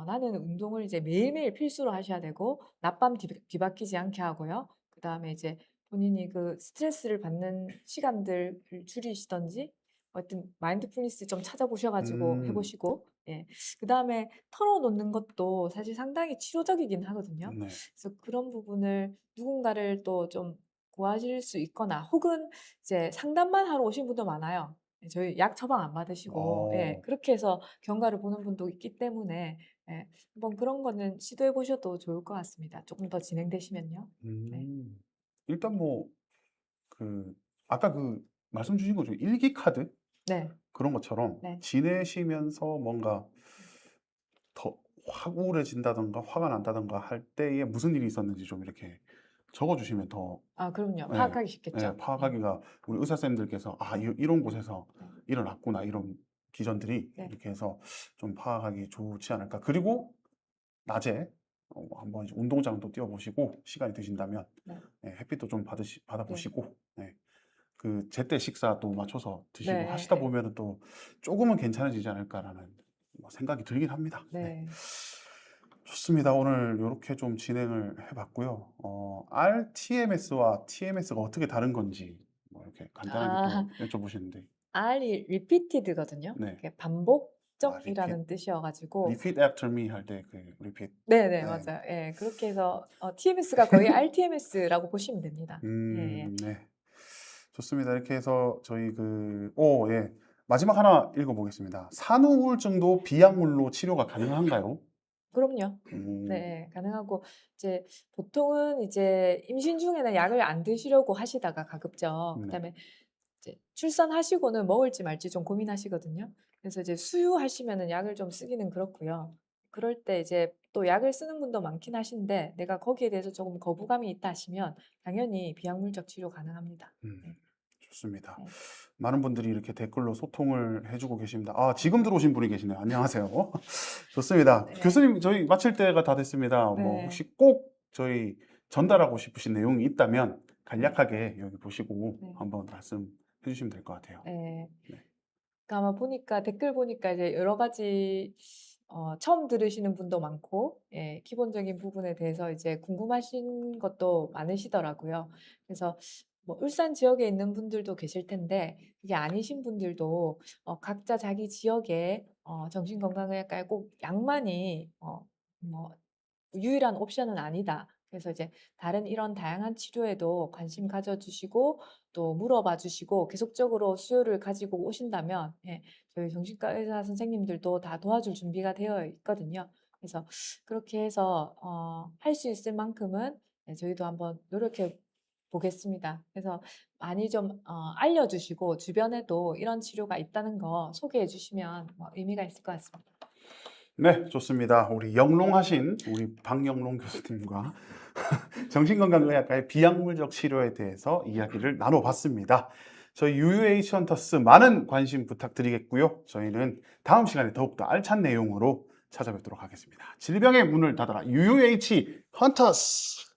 나는 운동을 이제 매일매일 필수로 하셔야 되고 낮밤 뒤바뀌지 않게 하고요. 그다음에 이제 본인이 그 스트레스를 받는 시간들을 줄이시든지 하여튼 마인드풀니스 좀 찾아보셔 가지고 해 음, 보시고 예. 그다음에 털어놓는 것도 사실 상당히 치료적이긴 하거든요. 네. 그래서 그런 부분을 누군가를 또 좀 구하실 수 있거나 혹은 이제 상담만 하러 오신 분도 많아요. 예 저희 약 처방 안 받으시고 어, 그렇게 해서 경과를 보는 분도 있기 때문에 한번 그런 거는 시도해 보셔도 좋을 것 같습니다. 조금 더 진행되시면요. 네. 음. 일단 뭐, 그, 아까 그 말씀 주신 거 중에 일기 카드? 네. 그런 것처럼 네. 지내시면서 뭔가 더 확 우울해진다든가 화가 난다든가 할 때에 무슨 일이 있었는지 좀 이렇게 적어주시면 더 그럼요. 예, 파악하기 예, 쉽겠죠. 네. 파악하기가 우리 의사쌤들께서 이런 곳에서 네. 일어났구나 이런 기전들이 네. 이렇게 해서 좀 파악하기 좋지 않을까. 그리고 낮에 한번 이제 운동장도 뛰어보시고 시간이 되신다면 네. 예, 햇빛도 좀 네. 받아보시고 예, 그 제때 식사도 맞춰서 드시고 네. 하시다 예. 보면은 또 조금은 괜찮아지지 않을까라는 뭐 생각이 들긴 합니다. 네. 네. 좋습니다. 오늘 이렇게 좀 진행을 해봤고요. RTMS와 TMS가 어떻게 다른 건지 뭐 이렇게 간단하게 아 또 여쭤보시는데, R이 repeated거든요. 네, 그게 리핏, 반복적이라는 뜻이어 가지고 repeat after me 할 때 그 리핏, 네네. 네, 맞아요. 예. 그렇게 해서 TMS가 거의 RTMS라고 보시면 됩니다. 예예. 네, 좋습니다. 이렇게 해서 저희 예, 마지막 하나 읽어보겠습니다. 산후 우울증도 비약물로 치료가 가능한가요? 그럼요. 음, 네. 가능하고 이제 보통은 이제 임신 중에는 약을 안 드시려고 하시다가 가급적 네, 그다음에 이제 출산하시고는 먹을지 말지 좀 고민하시거든요. 그래서 이제 수유하시면은 약을 좀 쓰기는 그렇고요. 그럴 때 이제 또 약을 쓰는 분도 많긴 하신데 내가 거기에 대해서 조금 거부감이 있다 하시면 당연히 비약물적 치료 가능합니다. 음, 네. 좋습니다. 네. 많은 분들이 이렇게 댓글로 소통을 해주고 계십니다. 지금 들어오신 분이 계시네요. 안녕하세요. 좋습니다. 네. 교수님, 저희 마칠 때가 다 됐습니다. 뭐, 네. 혹시 꼭 저희 전달하고 싶으신 내용이 있다면 네. 간략하게 여기 보시고 네. 한번 말씀해 주시면 될 것 같아요. 네. 네. 그러니까 아마 보니까 댓글 보니까 이제 여러 가지 처음 들으시는 분도 많고 기본적인 부분에 대해서 이제 궁금하신 것도 많으시더라고요. 그래서 뭐 울산 지역에 있는 분들도 계실 텐데 그게 아니신 분들도 각자 자기 지역에 정신건강의학과에 꼭 약만이 뭐 유일한 옵션은 아니다. 그래서 이제 다른 이런 다양한 치료에도 관심 가져주시고 또 물어봐 주시고 계속적으로 수요를 가지고 오신다면 저희 정신과 의사 선생님들도 다 도와줄 준비가 되어 있거든요. 그래서 그렇게 해서 할 수 있을 만큼은 저희도 한번 노력해 보겠습니다. 그래서 많이 좀 알려주시고 주변에도 이런 치료가 있다는 거 소개해 주시면 뭐 의미가 있을 것 같습니다. 네, 좋습니다. 우리 영롱하신 우리 박영롱 교수님과 정신건강의학과의 비약물적 치료에 대해서 이야기를 나눠봤습니다. 저희 UUH 헌터스 많은 관심 부탁드리겠고요. 저희는 다음 시간에 더욱더 알찬 내용으로 찾아뵙도록 하겠습니다. 질병의 문을 닫아라 UUH 헌터스!